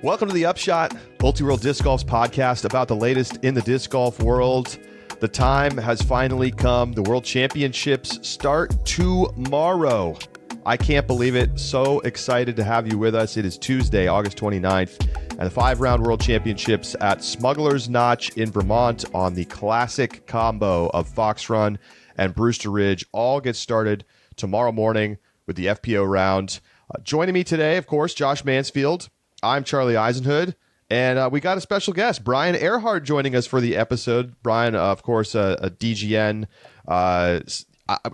Welcome to the Upshot, Multi-World Disc Golf's podcast about the latest in the disc golf world. The time has finally come. The World Championships start tomorrow. I can't believe it. So excited to have you with us. It is Tuesday, August 29th, and the 5-round World Championships at Smuggler's Notch in Vermont on the classic combo of Fox Run and Brewster Ridge all get started tomorrow morning with the FPO round. Joining me today, of course, Josh Mansfield. I'm Charlie Eisenhood, and we got a special guest, Brian Earhart, joining us for the episode. Brian, of course, a DGN,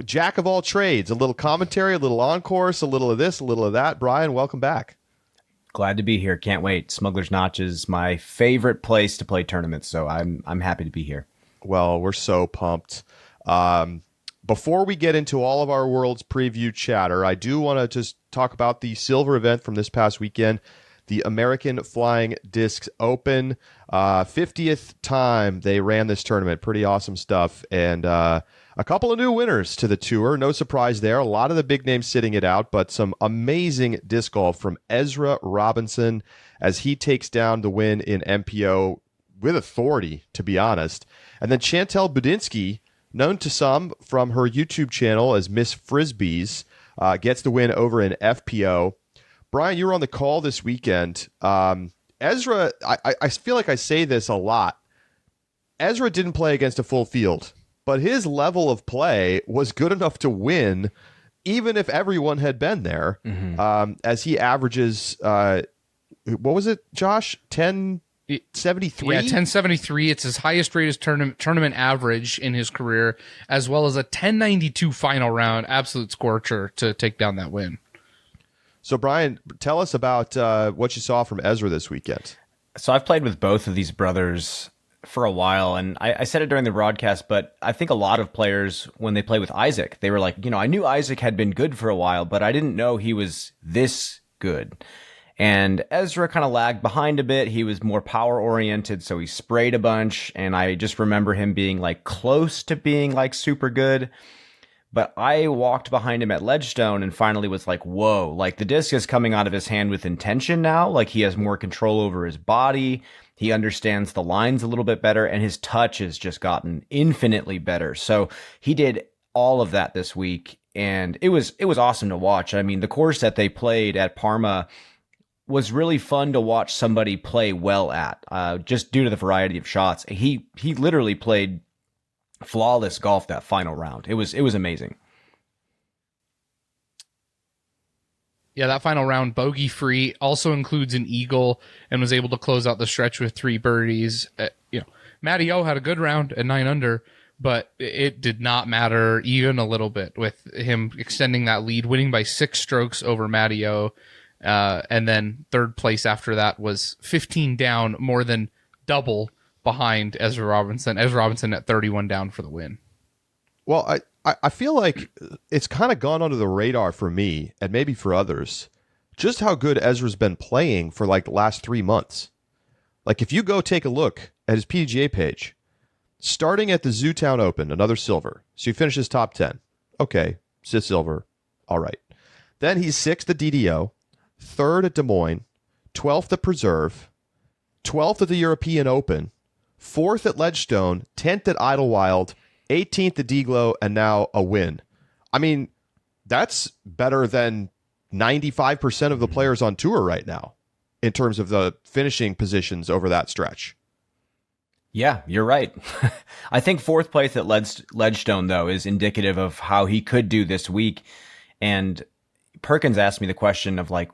jack of all trades, a little commentary, a little on-course, a little of this, a little of that. Brian, welcome back. Glad to be here. Can't wait. Smuggler's Notch is my favorite place to play tournaments, so I'm happy to be here. Well, we're so pumped. Before we get into all of our World's preview chatter, I do want to just talk about the silver event from this past weekend, the American Flying Discs Open. 50th time they ran this tournament. Pretty awesome stuff. And a couple of new winners to the tour. No surprise there. A lot of the big names sitting it out, but some amazing disc golf from Ezra Robinson as he takes down the win in MPO with authority, to be honest. And then Chantel Budinsky, known to some from her YouTube channel as Miss Frisbees, gets the win over in FPO. Brian, you were on the call this weekend. Ezra, I feel like I say this a lot. Ezra didn't play against a full field, but his level of play was good enough to win, even if everyone had been there, as he averages, what was it, Josh? 1073? Yeah, 1073. It's his highest rated tournament average in his career, as well as a 1092 final round, absolute scorcher to take down that win. So, Brian, tell us about what you saw from Ezra this weekend. So I've played with both of these brothers for a while, and I said it during the broadcast, but I think a lot of players, when they play with Isaac, they were like, I knew Isaac had been good for a while, but I didn't know he was this good. And Ezra kind of lagged behind a bit. He was more power-oriented, so he sprayed a bunch, and I just remember him being like close to being like super good. But I walked behind him at Ledgestone and finally was like, whoa, like the disc is coming out of his hand with intention now. Like he has more control over his body. He understands the lines a little bit better, and his touch has just gotten infinitely better. So he did all of that this week, and it was awesome to watch. I mean, the course that they played at Parma was really fun to watch somebody play well at, just due to the variety of shots. He literally played flawless golf that final round. It was amazing. Yeah, that final round, bogey free, also includes an eagle, and was able to close out the stretch with 3 birdies. Matty O had a good round at 9 under, but it did not matter even a little bit with him extending that lead, winning by 6 strokes over Matty O. And then third place after that was 15 down, more than double behind Ezra Robinson. Ezra Robinson at 31 down for the win. Well, I feel like it's kind of gone under the radar for me, and maybe for others, just how good Ezra's been playing for like the last 3 months. Like if you go take a look at his PDGA page, starting at the Zootown Open, another silver. So he finishes top 10. Okay, silver. All right. Then he's 6th at DDO, 3rd at Des Moines, 12th at Preserve, 12th at the European Open, 4th at Ledgestone, 10th at Idlewild, 18th at Deglow, and now a win. I mean, that's better than 95% of the players on tour right now in terms of the finishing positions over that stretch. Yeah, you're right. I think 4th place at Ledgestone, though, is indicative of how he could do this week. And Perkins asked me the question of like,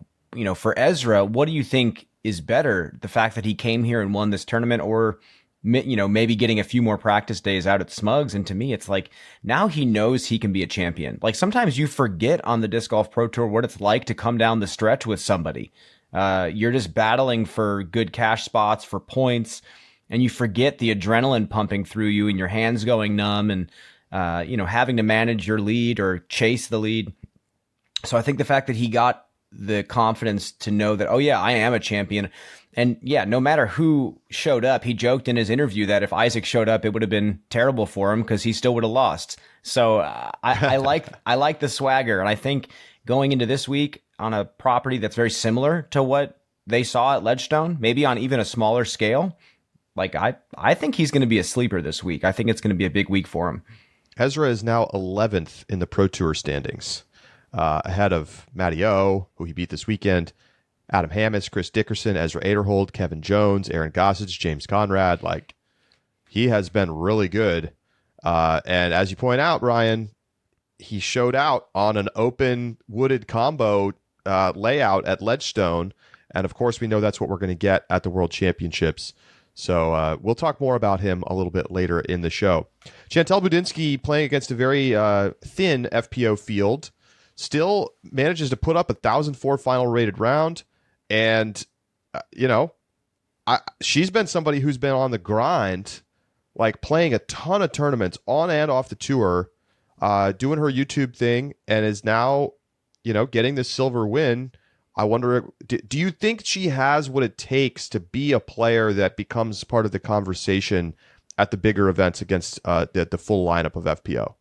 for Ezra, what do you think is better? The fact that he came here and won this tournament, or maybe getting a few more practice days out at Smugs? And to me, it's like, now he knows he can be a champion. Like sometimes you forget on the Disc Golf Pro Tour what it's like to come down the stretch with somebody. You're just battling for good cash spots, for points, and you forget the adrenaline pumping through you and your hands going numb and, having to manage your lead or chase the lead. So I think the fact that he got the confidence to know that, oh yeah, I am a champion. And yeah, no matter who showed up, he joked in his interview that if Isaac showed up, it would have been terrible for him because he still would have lost. So I like the swagger. And I think going into this week on a property that's very similar to what they saw at Ledgestone, maybe on even a smaller scale, like I think he's going to be a sleeper this week. I think it's going to be a big week for him. Ezra is now 11th in the Pro Tour standings, ahead of Matty O, who he beat this weekend, Adam Hammes, Chris Dickerson, Ezra Aderhold, Kevin Jones, Aaron Gossage, James Conrad. Like, he has been really good. And as you point out, Ryan, he showed out on an open wooded combo layout at Ledgestone. And of course, we know that's what we're going to get at the World Championships. So we'll talk more about him a little bit later in the show. Chantel Budinsky, playing against a very thin FPO field, still manages to put up a 1,004 final rated round. And, she's been somebody who's been on the grind, like playing a ton of tournaments on and off the tour, doing her YouTube thing, and is now, getting this silver win. I wonder, do you think she has what it takes to be a player that becomes part of the conversation at the bigger events against the full lineup of FPO?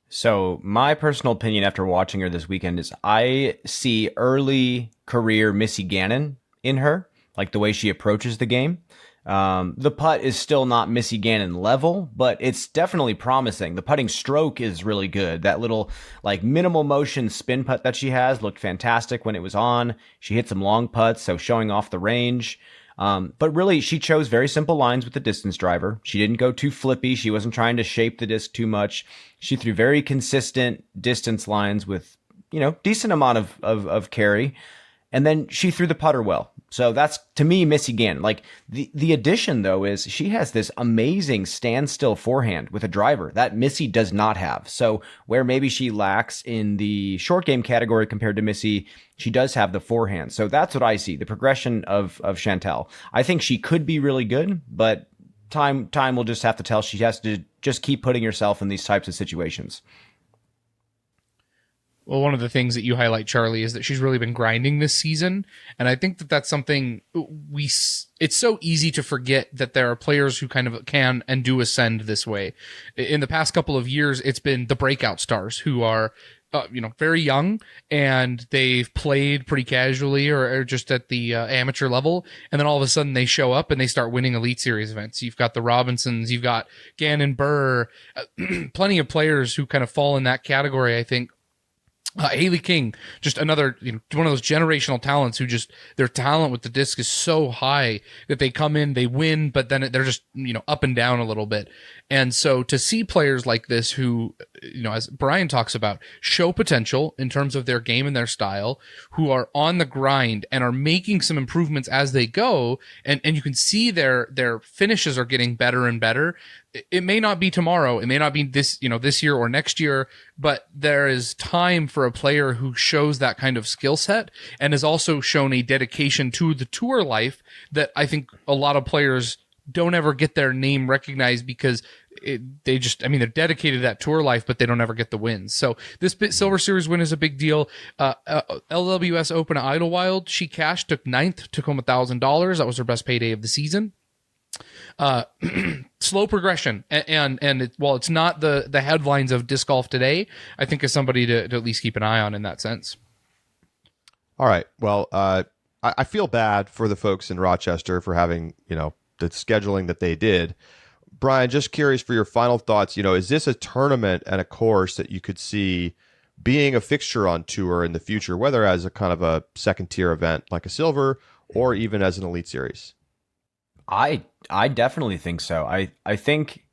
So my personal opinion after watching her this weekend is I see early career Missy Gannon in her, like the way she approaches the game. The putt is still not Missy Gannon level, but it's definitely promising. The putting stroke is really good. That little like minimal motion spin putt that she has looked fantastic when it was on. She hit some long putts, so showing off the range. But really, she chose very simple lines with the distance driver. She didn't go too flippy. She wasn't trying to shape the disc too much. She threw very consistent distance lines with, decent amount of carry. And then she threw the putter well. So that's, to me, Missy Gannon. Like, the addition, though, is she has this amazing standstill forehand with a driver that Missy does not have. So where maybe she lacks in the short game category compared to Missy, she does have the forehand. So that's what I see, the progression of Chantel. I think she could be really good, but time will just have to tell. She has to just keep putting herself in these types of situations. Well, one of the things that you highlight, Charlie, is that she's really been grinding this season. And I think that that's something it's so easy to forget that there are players who kind of can and do ascend this way. In the past couple of years, it's been the breakout stars who are, very young, and they've played pretty casually or just at the amateur level. And then all of a sudden they show up and they start winning Elite Series events. You've got the Robinsons, you've got Gannon Burr, plenty of players who kind of fall in that category, I think. Haley King, just another, one of those generational talents who just, their talent with the disc is so high that they come in, they win, but then they're just, up and down a little bit. And so to see players like this who, as Brian talks about, show potential in terms of their game and their style, who are on the grind and are making some improvements as they go, and you can see their finishes are getting better and better. It may not be tomorrow, it may not be this year or next year, but there is time for a player who shows that kind of skill set and has also shown a dedication to the tour life that I think a lot of players don't ever get their name recognized because they're dedicated to that tour life, but they don't ever get the wins. So this Silver Series win is a big deal. LWS Open at Idlewild, she cashed, took ninth, took home $1,000. That was her best payday of the season. Slow progression, and while it's not the headlines of disc golf today, I think is somebody to at least keep an eye on in that sense. All right. Well, I feel bad for the folks in Rochester for having, the scheduling that they did. Brian, just curious for your final thoughts. Is this a tournament and a course that you could see being a fixture on tour in the future, whether as a kind of a second tier event like a Silver or even as an Elite Series? I definitely think so. I think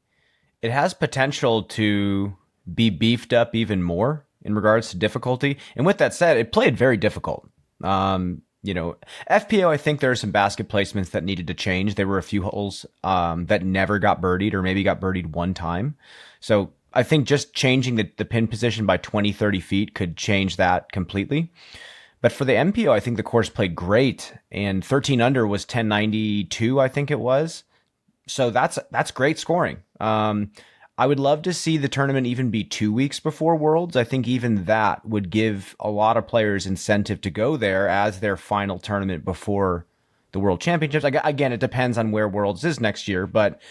it has potential to be beefed up even more in regards to difficulty. And with that said, it played very difficult. FPO, I think there are some basket placements that needed to change. There were a few holes that never got birdied or maybe got birdied one time. So I think just changing the pin position by 20, 30 feet could change that completely. But for the MPO, I think the course played great, and 13 under was 1092, I think it was. So that's great scoring. I would love to see the tournament even be 2 weeks before Worlds. I think even that would give a lot of players incentive to go there as their final tournament before the World Championships. Again, it depends on where Worlds is next year, but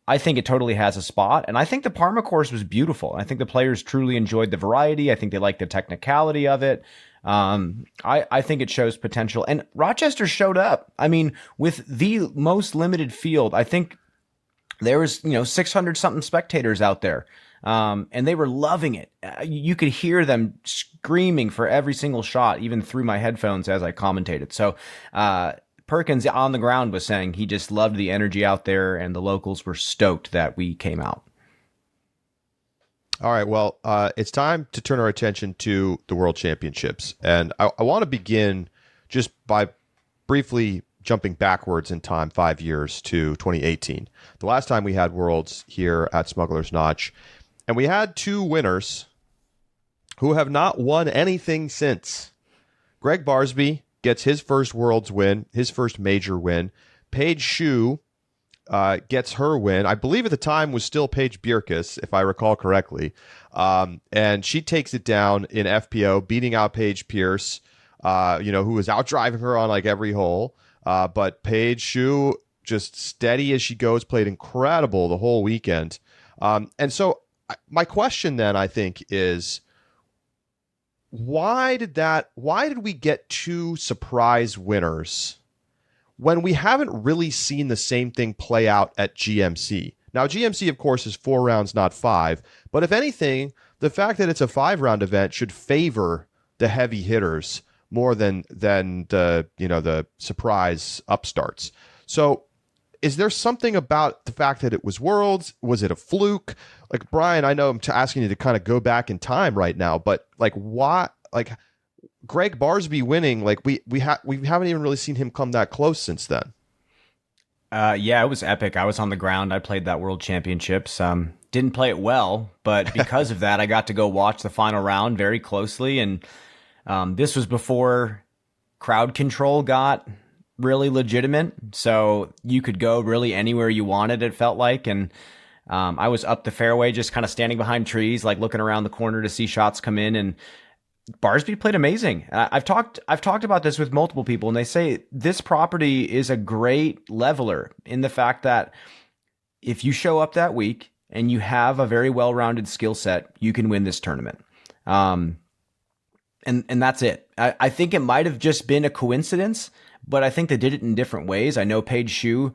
I think it totally has a spot. And I think the Parma course was beautiful. I think the players truly enjoyed the variety. I think they liked the technicality of it. I think it shows potential. And Rochester showed up. I mean, with the most limited field, I think there was, 600 something spectators out there. And they were loving it. You could hear them screaming for every single shot, even through my headphones as I commentated. So, Perkins on the ground was saying he just loved the energy out there, and the locals were stoked that we came out. All right, well, it's time to turn our attention to the World Championships. And I want to begin just by briefly jumping backwards in time 5 years to 2018. The last time we had Worlds here at Smuggler's Notch. And we had two winners who have not won anything since. Greg Barsby gets his first Worlds win, his first major win. Paige Shue gets her win. I believe at the time was still Paige Bierkus, if I recall correctly. And she takes it down in FPO, beating out Paige Pierce, who was out driving her on like every hole. But Paige Shue, just steady as she goes, played incredible the whole weekend. And so my question then, I think, is why did we get two surprise winners when we haven't really seen the same thing play out at GMC? Now, GMC, of course, is 4 rounds, not 5. But if anything, the fact that it's a 5-round event should favor the heavy hitters more than the surprise upstarts. So is there something about the fact that it was Worlds? Was it a fluke? Like, Brian, I know I'm asking you to kind of go back in time right now, but like, why? Like, Greg Barsby winning, like we haven't even really seen him come that close since then. Yeah, it was epic. I was on the ground. I played that World Championships. Didn't play it well, but because of that, I got to go watch the final round very closely. And this was before crowd control got really legitimate, so you could go really anywhere you wanted, it felt like. And I was up the fairway, just kind of standing behind trees, like looking around the corner to see shots come in. And Barsby played amazing. I've talked about this with multiple people, and they say this property is a great leveler in the fact that if you show up that week and you have a very well-rounded skill set, you can win this tournament. And that's it. I think it might have just been a coincidence, but I think they did it in different ways. I know Paige Shue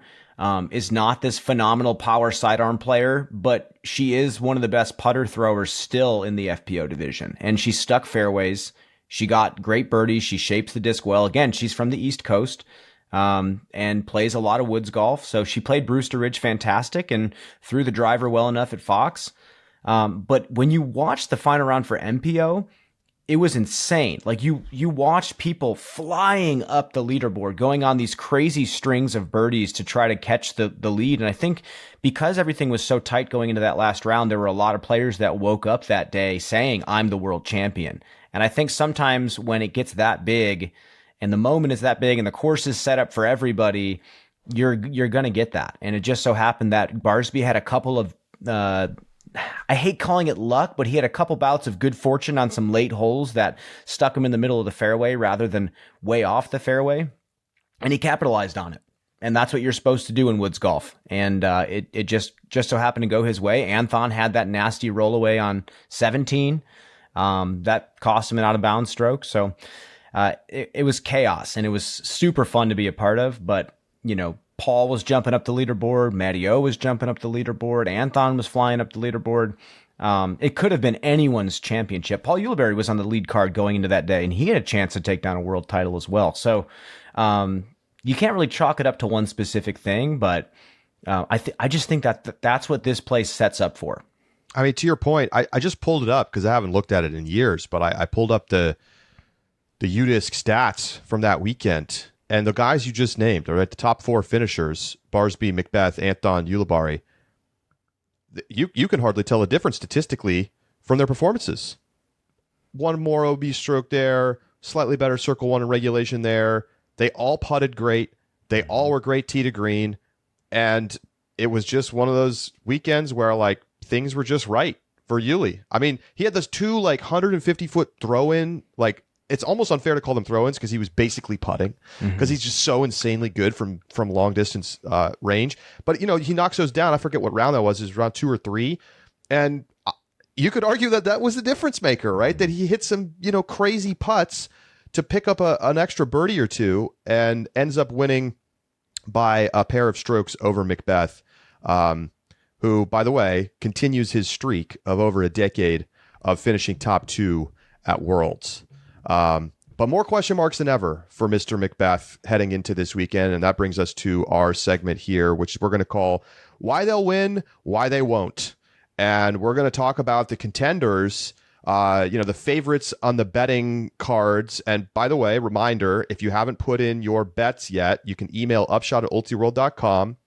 is not this phenomenal power sidearm player, but she is one of the best putter throwers still in the FPO division. And she stuck fairways. She got great birdies. She shapes the disc well. Again, she's from the East Coast and plays a lot of woods golf. So she played Brewster Ridge fantastic and threw the driver well enough at Fox. But when you watch the final round for MPO, it was insane. Like you watched people flying up the leaderboard, going on these crazy strings of birdies to try to catch the lead. And I think because everything was so tight going into that last round, there were a lot of players that woke up that day saying, I'm the world champion. And I think sometimes when it gets that big and the moment is that big and the course is set up for everybody, you're going to get that. And it just so happened that Barsby had a couple of, I hate calling it luck, but he had a couple bouts of good fortune on some late holes that stuck him in the middle of the fairway rather than way off the fairway. And he capitalized on it. And that's what you're supposed to do in woods golf. And it just so happened to go his way. Anthon had that nasty rollaway on 17. That cost him an out of bounds stroke. So it was chaos, and it was super fun to be a part of. But, Paul was jumping up the leaderboard. Matty O was jumping up the leaderboard. Anthon was flying up the leaderboard. It could have been anyone's championship. Paul Ulibarri was on the lead card going into that day, and he had a chance to take down a world title as well. So you can't really chalk it up to one specific thing, but I just think that's what this place sets up for. I mean, to your point, I just pulled it up because I haven't looked at it in years, but I pulled up the UDisc stats from that weekend. And the guys you just named, all right, the top 4 finishers, Barsby, Macbeth, Anthon, Ulibarri, you can hardly tell a difference statistically from their performances. One more OB stroke there, slightly better circle one in regulation there. They all putted great. They all were great tee to green. And it was just one of those weekends where, like, things were just right for Yuli. I mean, he had those 2, 150-foot throw-in, it's almost unfair to call them throw-ins because he was basically putting because he's just so insanely good from long distance range. But, he knocks those down. I forget what round that was. It was round 2 or 3. And you could argue that that was the difference maker, right? That he hit some, crazy putts to pick up an extra birdie or two and ends up winning by a pair of strokes over Macbeth, who, by the way, continues his streak of over a decade of finishing top 2 at Worlds. But more question marks than ever for Mr. Macbeth heading into this weekend. And that brings us to our segment here, which we're going to call Why They'll Win, Why They Won't. And we're going to talk about the contenders, the favorites on the betting cards. And by the way, reminder, if you haven't put in your bets yet, you can email upshot@ultiworld.com.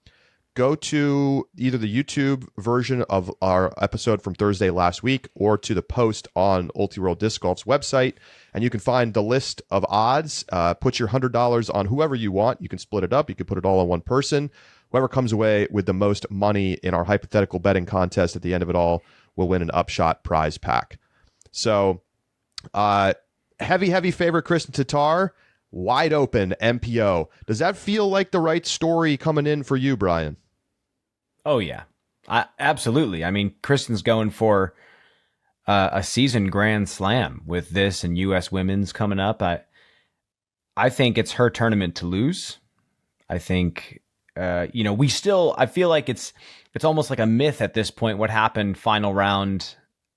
Go to either the YouTube version of our episode from Thursday last week or to the post on Ultiworld Disc Golf's website, and you can find the list of odds. Put your $100 on whoever you want. You can split it up. You can put it all on one person. Whoever comes away with the most money in our hypothetical betting contest at the end of it all will win an Upshot prize pack. So, heavy favorite Kristen Tatar, wide open MPO. Does that feel like the right story coming in for you, Brian? Oh, yeah. Absolutely. I mean, Kristen's going for a season grand slam with this and U.S. Women's coming up. I think it's her tournament to lose. I think, I feel like it's almost like a myth at this point what happened final round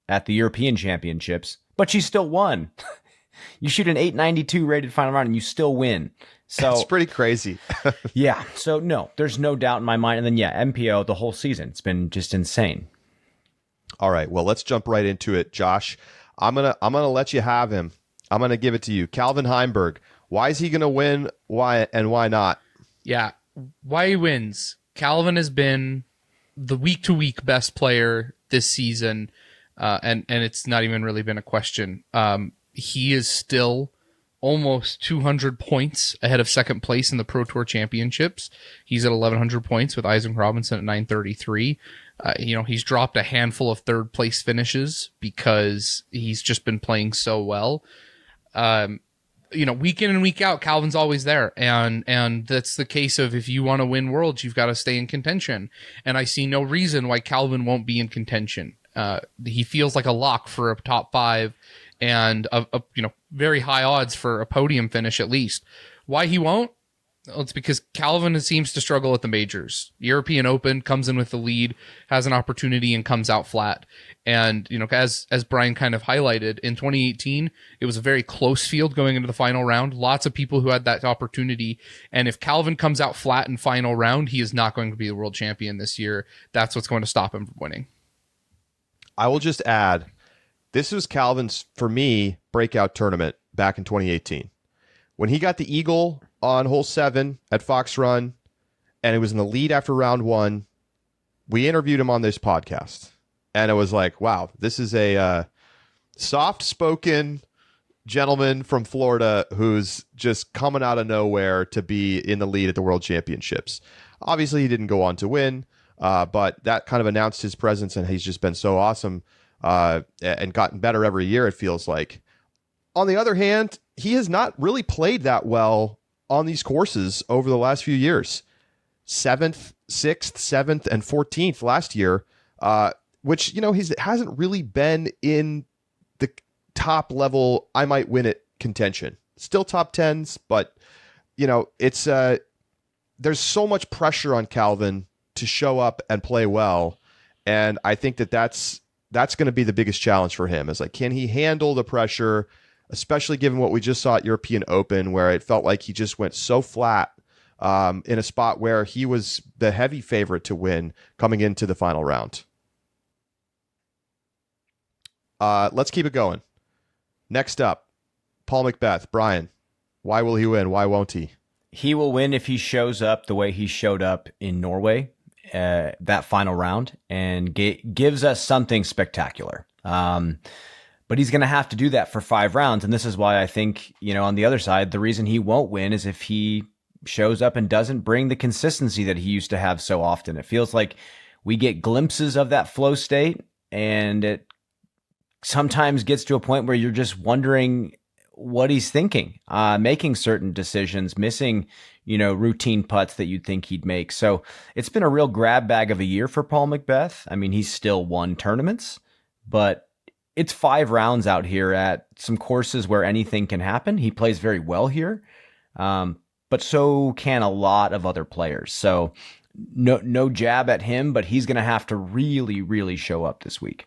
at the European Championships, but she still won. You shoot an 892 rated final round and you still win. So it's pretty crazy. Yeah. So no, there's no doubt in my mind. And then MPO the whole season. It's been just insane. All right. Well, let's jump right into it, Josh. I'm gonna let you have him. I'm gonna give it to you. Calvin Heimberg. Why is he gonna win? Why and why not? Yeah. Why he wins. Calvin has been the week-to-week best player this season. And it's not even really been a question. He is still almost 200 points ahead of second place in the Pro Tour Championships. He's at 1,100 points with Isaac Robinson at 933. He's dropped a handful of third place finishes because he's just been playing so well. Week in and week out, Calvin's always there. And that's the case of if you want to win Worlds, you've got to stay in contention. And I see no reason why Calvin won't be in contention. He feels like a lock for a top 5 and very high odds for a podium finish at least. Why he won't? Well, it's because Calvin seems to struggle at the majors. European Open comes in with the lead, has an opportunity, and comes out flat. And as Brian kind of highlighted, in 2018, it was a very close field going into the final round. Lots of people who had that opportunity. And if Calvin comes out flat in final round, he is not going to be the world champion this year. That's what's going to stop him from winning. I will just add, this was Calvin's, for me, breakout tournament back in 2018. When he got the eagle on hole 7 at Fox Run, and it was in the lead after round 1, we interviewed him on this podcast. And it was like, wow, this is a soft-spoken gentleman from Florida who's just coming out of nowhere to be in the lead at the World Championships. Obviously, he didn't go on to win, but that kind of announced his presence, and he's just been so awesome and gotten better every year, it feels like. On the other hand, he has not really played that well on these courses over the last few years. 7th, 6th, 7th, and 14th last year, which, he hasn't really been in the top level, I might win it contention. Still top 10s, but, it's there's so much pressure on Calvin to show up and play well. And I think that's going to be the biggest challenge for him, is like, can he handle the pressure, especially given what we just saw at European Open, where it felt like he just went so flat in a spot where he was the heavy favorite to win coming into the final round. Let's keep it going. Next up, Paul Macbeth. Brian, why will he win? Why won't he? He will win if he shows up the way he showed up in Norway, that final round, and gives us something spectacular. But he's going to have to do that for 5 rounds. And this is why I think, on the other side, the reason he won't win is if he shows up and doesn't bring the consistency that he used to have so often. It feels like we get glimpses of that flow state, and it sometimes gets to a point where you're just wondering what he's thinking, making certain decisions, missing, routine putts that you'd think he'd make. So it's been a real grab bag of a year for Paul Macbeth. I mean, he's still won tournaments, but it's 5 rounds out here at some courses where anything can happen. He plays very well here, but so can a lot of other players. So no jab at him, but he's going to have to really, really show up this week.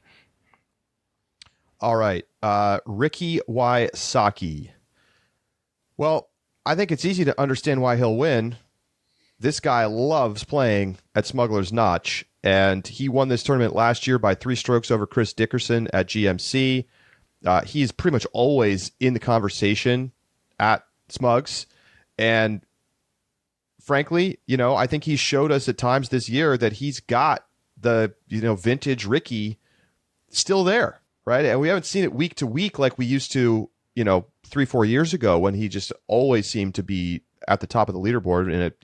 All right. Ricky Wysocki. Well, I think it's easy to understand why he'll win. This guy loves playing at Smuggler's Notch, and he won this tournament last year by 3 strokes over Chris Dickerson at GMC. He's pretty much always in the conversation at Smugs, and frankly, I think he showed us at times this year that he's got the, vintage Ricky still there, right? And we haven't seen it week to week like we used to, 3-4 years ago when he just always seemed to be at the top of the leaderboard. And it,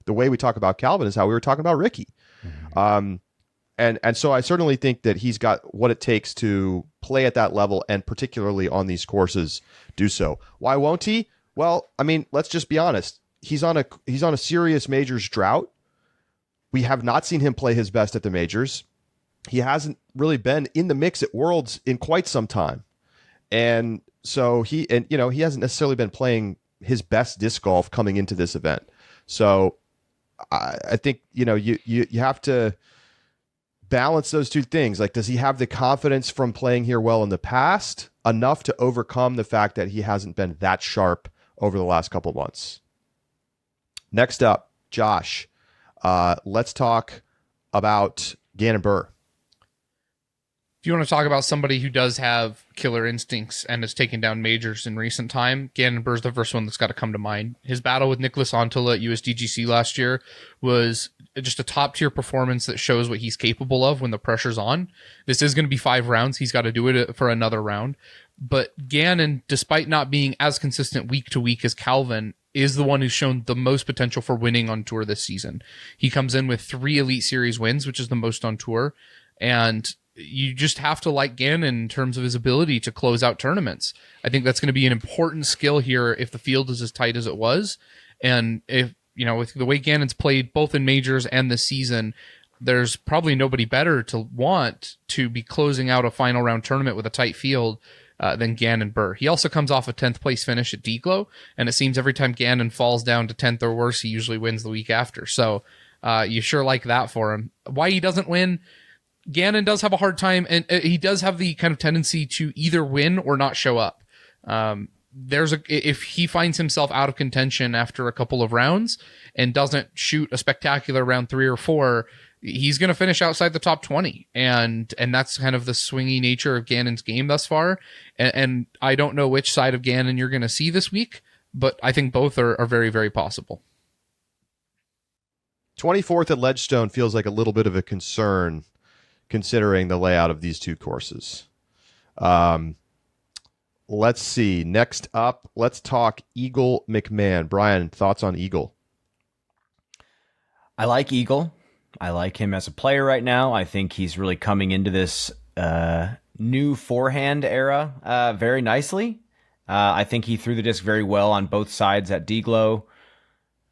the way we talk about Calvin is how we were talking about Ricky. Mm-hmm. And so I certainly think that he's got what it takes to play at that level, and particularly on these courses, do so. Why won't he? Well, I mean, let's just be honest. He's on a serious majors drought. We have not seen him play his best at the majors. He hasn't really been in the mix at Worlds in quite some time. And so he hasn't necessarily been playing his best disc golf coming into this event. So I think, you have to balance those two things. Like, does he have the confidence from playing here well in the past enough to overcome the fact that he hasn't been that sharp over the last couple of months? Next up, Josh. Let's talk about Gannon Buhr. If you want to talk about somebody who does have killer instincts and has taken down majors in recent time, Gannon Buhr's the first one that's got to come to mind. His battle with Nicholas Ontala at USDGC last year was just a top-tier performance that shows what he's capable of when the pressure's on. This is going to be 5 rounds. He's got to do it for another round. But Gannon, despite not being as consistent week to week as Calvin, is the one who's shown the most potential for winning on tour this season. He comes in with 3 Elite Series wins, which is the most on tour, and you just have to like Gannon in terms of his ability to close out tournaments. I think that's going to be an important skill here if the field is as tight as it was. And if, with the way Gannon's played both in majors and this season, there's probably nobody better to want to be closing out a final round tournament with a tight field than Gannon Buhr. He also comes off a 10th place finish at Deglo, and it seems every time Gannon falls down to 10th or worse, he usually wins the week after. So you sure like that for him. Why he doesn't win? Gannon does have a hard time, and he does have the kind of tendency to either win or not show up. If he finds himself out of contention after a couple of rounds and doesn't shoot a spectacular round 3 or 4, he's going to finish outside the top 20. And that's kind of the swingy nature of Gannon's game thus far. And I don't know which side of Gannon you're going to see this week, but I think both are very, very possible. 24th at Ledgestone feels like a little bit of a concern considering the layout of these two courses. Let's see. Next up, let's talk Eagle McMahon. Brian, thoughts on Eagle? I like Eagle. I like him as a player right now. I think he's really coming into this new forehand era very nicely. I think he threw the disc very well on both sides at Deglo,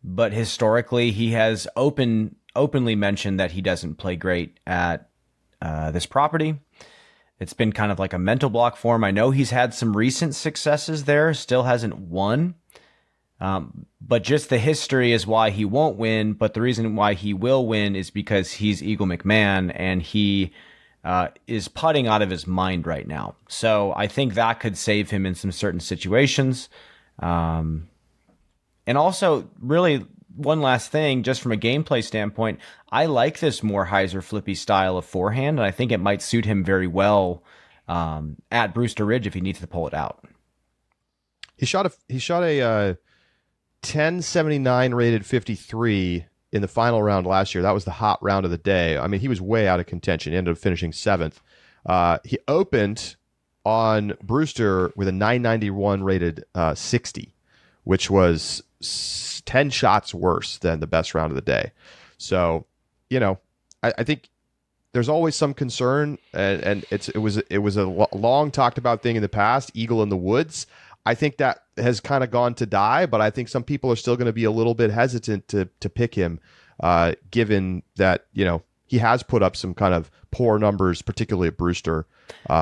but historically he has openly mentioned that he doesn't play great at this property. It's been kind of like a mental block for him. I know he's had some recent successes there, still hasn't won. But just the history is why he won't win. But the reason why he will win is because he's Eagle McMahon and he is putting out of his mind right now. So I think that could save him in some certain situations. And also, really, one last thing, just from a gameplay standpoint, I like this more Heiser flippy style of forehand, and I think it might suit him very well at Brewster Ridge if he needs to pull it out. He shot a 1079 rated 53 in the final round last year. That was the hot round of the day. I mean, he was way out of contention. He ended up finishing 7th. He opened on Brewster with a 991 rated 60, which was 10 shots worse than the best round of the day. So, I think there's always some concern, and it was a long talked about thing in the past, Eagle in the woods. I think that has kind of gone to die, but I think some people are still going to be a little bit hesitant to pick him, given that, he has put up some kind of poor numbers, particularly at Brewster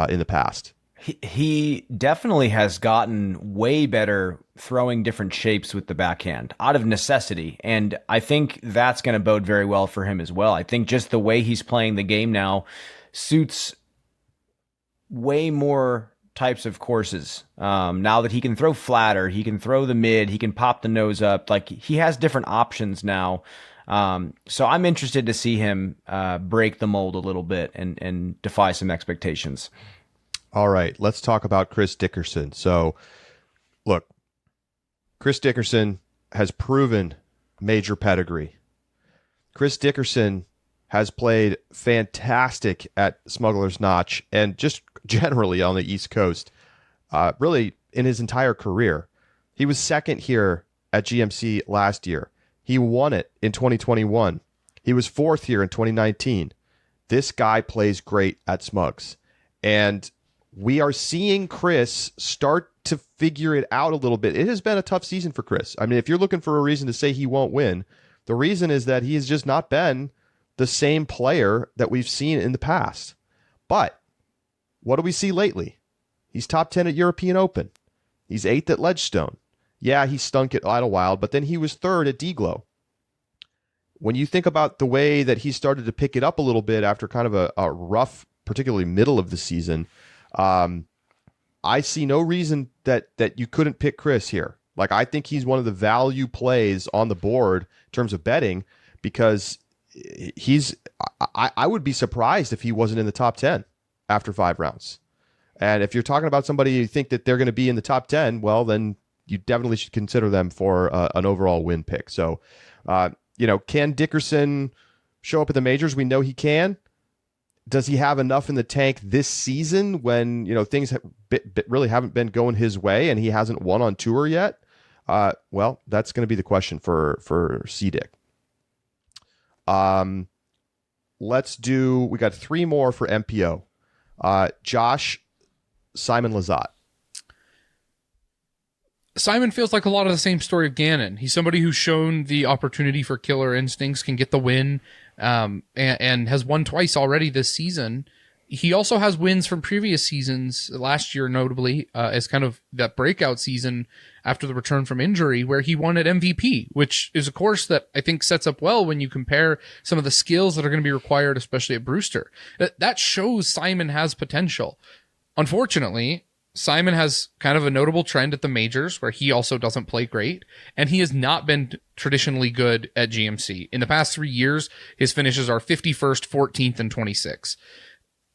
in the past. He definitely has gotten way better throwing different shapes with the backhand out of necessity. And I think that's going to bode very well for him as well. I think just the way he's playing the game now suits way more types of courses. Now that he can throw flatter, he can throw the mid, he can pop the nose up. Like, he has different options now. So I'm interested to see him break the mold a little bit and defy some expectations. All right, let's talk about Chris Dickerson. So, look, Chris Dickerson has proven major pedigree. Chris Dickerson has played fantastic at Smuggler's Notch and just generally on the East Coast, really in his entire career. He was second here at GMC last year. He won it in 2021. He was fourth here in 2019. This guy plays great at Smugs. And we are seeing Chris start to figure it out a little bit. It has been a tough season for Chris. I mean, if you're looking for a reason to say he won't win, the reason is that he has just not been the same player that we've seen in the past. But what do we see lately? He's top 10 at European Open. He's 8th at Ledgestone. Yeah, he stunk at Idlewild, but then he was 3rd at D-Glow. When you think about the way that he started to pick it up a little bit after kind of a rough, particularly middle of the season, I see no reason that you couldn't pick Chris here. Like, I think he's one of the value plays on the board in terms of betting, because I would be surprised if he wasn't in the top 10 after 5 rounds. And if you're talking about somebody you think that they're going to be in the top 10, well, then you definitely should consider them for an overall win pick. So, can Dickerson show up at the majors? We know he can. Does he have enough in the tank this season when, things really haven't been going his way and he hasn't won on tour yet? Well, that's going to be the question for C-Dick. We got 3 more for MPO. Josh, Simon Lizotte. Simon feels like a lot of the same story of Gannon. He's somebody who's shown the opportunity for killer instincts, can get the win, and has won twice already this season. He also has wins from previous seasons, last year notably, as kind of that breakout season after the return from injury, where he won at MVP, which is a course that I think sets up well when you compare some of the skills that are going to be required, especially at Brewster. That shows Simon has potential. Unfortunately, Simon has kind of a notable trend at the majors where he also doesn't play great, and he has not been traditionally good at GMC. In the past 3 years, his finishes are 51st, 14th, and 26th.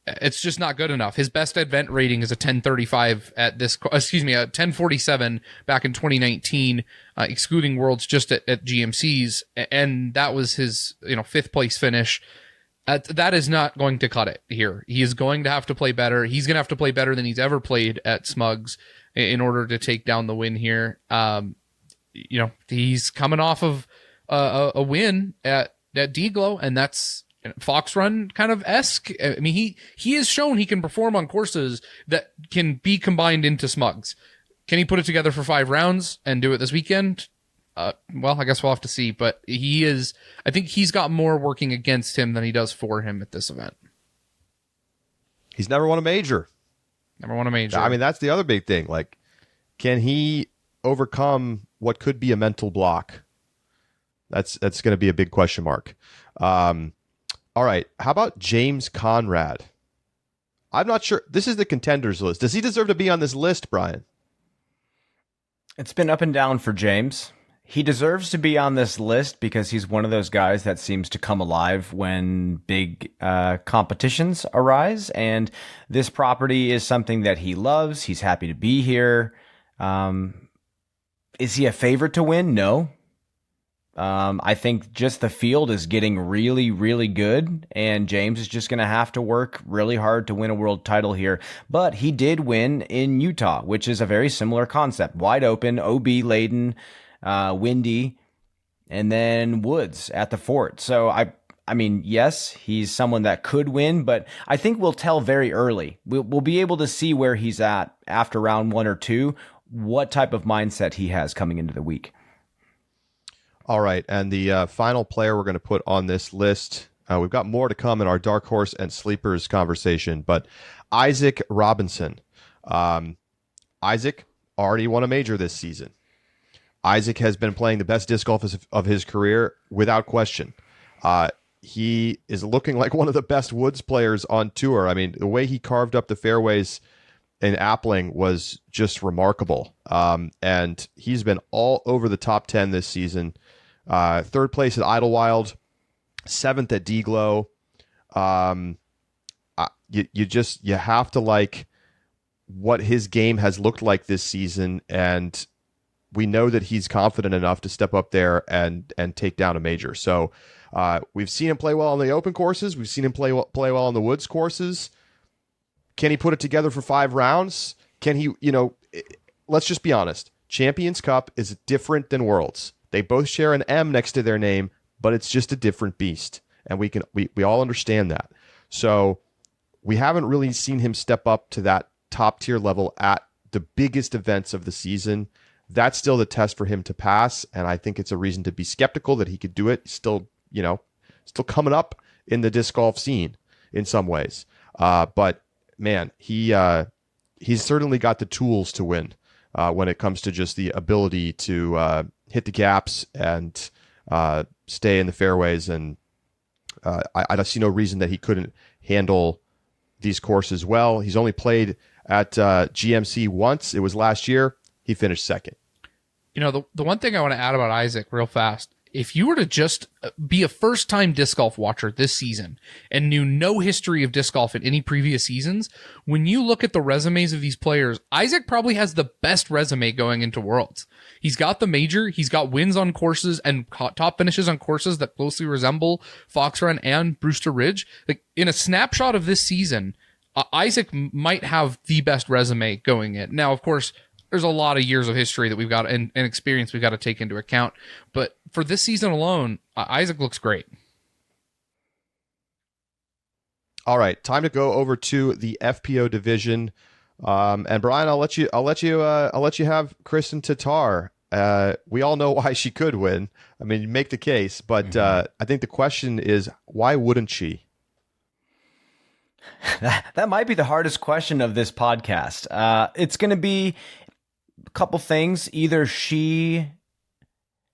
It's just not good enough. His best event rating is a 1035 a 1047 back in 2019, excluding Worlds just at GMCs, and that was his 5th place finish. That is not going to cut it here. He is going to have to play better. He's going to have to play better than he's ever played at Smugs in order to take down the win here. He's coming off of a win at D-Glow, and that's Fox Run kind of esque. I mean, he has shown he can perform on courses that can be combined into Smugs. Can he put it together for 5 rounds and do it this weekend? Well, I guess we'll have to see, but I think he's got more working against him than he does for him at this event. He's never won a major. I mean, that's the other big thing. Like, can he overcome what could be a mental block? That's going to be a big question mark. All right. How about James Conrad? I'm not sure. This is the contenders list. Does he deserve to be on this list, Brian? It's been up and down for James. He deserves to be on this list because he's one of those guys that seems to come alive when big competitions arise. And this property is something that he loves. He's happy to be here. Is he a favorite to win? No. I think just the field is getting really, really good, and James is just going to have to work really hard to win a world title here. But he did win in Utah, which is a very similar concept. Wide open, OB laden, windy, and then woods at the fort. So I mean, yes, he's someone that could win, but I think we'll tell very early. We'll be able to see where he's at after round 1 or 2, what type of mindset he has coming into the week. All right, and the final player we're going to put on this list We've got more to come in our dark horse and sleepers conversation, but Isaac Robinson. Isaac already won a major this season. Isaac has been playing the best disc golf of his career without question. He is looking like one of the best woods players on tour. I mean, the way he carved up the fairways in Appling was just remarkable. And he's been all over the top 10 this season. Third place at Idlewild, seventh at D-Glow. You have to like what his game has looked like this season, and we know that he's confident enough to step up there and take down a major. So we've seen him play well on the open courses. We've seen him play well on the woods courses. Can he put it together for 5 rounds? Can he, let's just be honest. Champions Cup is different than Worlds. They both share an M next to their name, but it's just a different beast. And we all understand that. So we haven't really seen him step up to that top tier level at the biggest events of the season. That's still the test for him to pass. And I think it's a reason to be skeptical that he could do it. Still coming up in the disc golf scene in some ways. But man, he's certainly got the tools to win when it comes to just the ability to hit the gaps and stay in the fairways. And I see no reason that he couldn't handle these courses well. He's only played at GMC once. It was last year. He finished second. The one thing I want to add about Isaac real fast, if you were to just be a first-time disc golf watcher this season and knew no history of disc golf in any previous seasons, when you look at the resumes of these players, Isaac probably has the best resume going into Worlds. He's got the major, he's got wins on courses and top finishes on courses that closely resemble Fox Run and Brewster Ridge. Like, in a snapshot of this season, Isaac might have the best resume going in. Now, of course, there's a lot of years of history that we've got and experience we've got to take into account. But for this season alone, Isaac looks great. All right, time to go over to the FPO division. And Brian, I'll let you have Kristen Tatar. We all know why she could win. I mean, you make the case, but I think the question is, why wouldn't she? That might be the hardest question of this podcast. It's going to be a couple things. Either she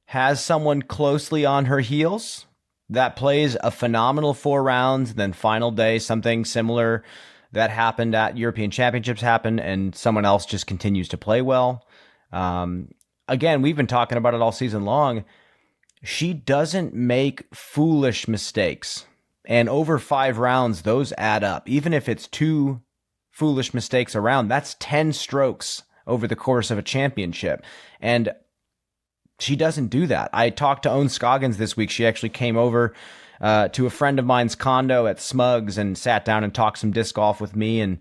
has someone closely on her heels that plays a phenomenal 4 rounds, then final day, something similar that happened at European Championships happened, and someone else just continues to play well. Again, we've been talking about it all season long. She doesn't make foolish mistakes. And over 5 rounds, those add up. Even if it's 2 foolish mistakes a round, that's 10 strokes over the course of a championship. And she doesn't do that. I talked to Owen Scoggins this week. She actually came over to a friend of mine's condo at Smugs and sat down and talked some disc golf with me and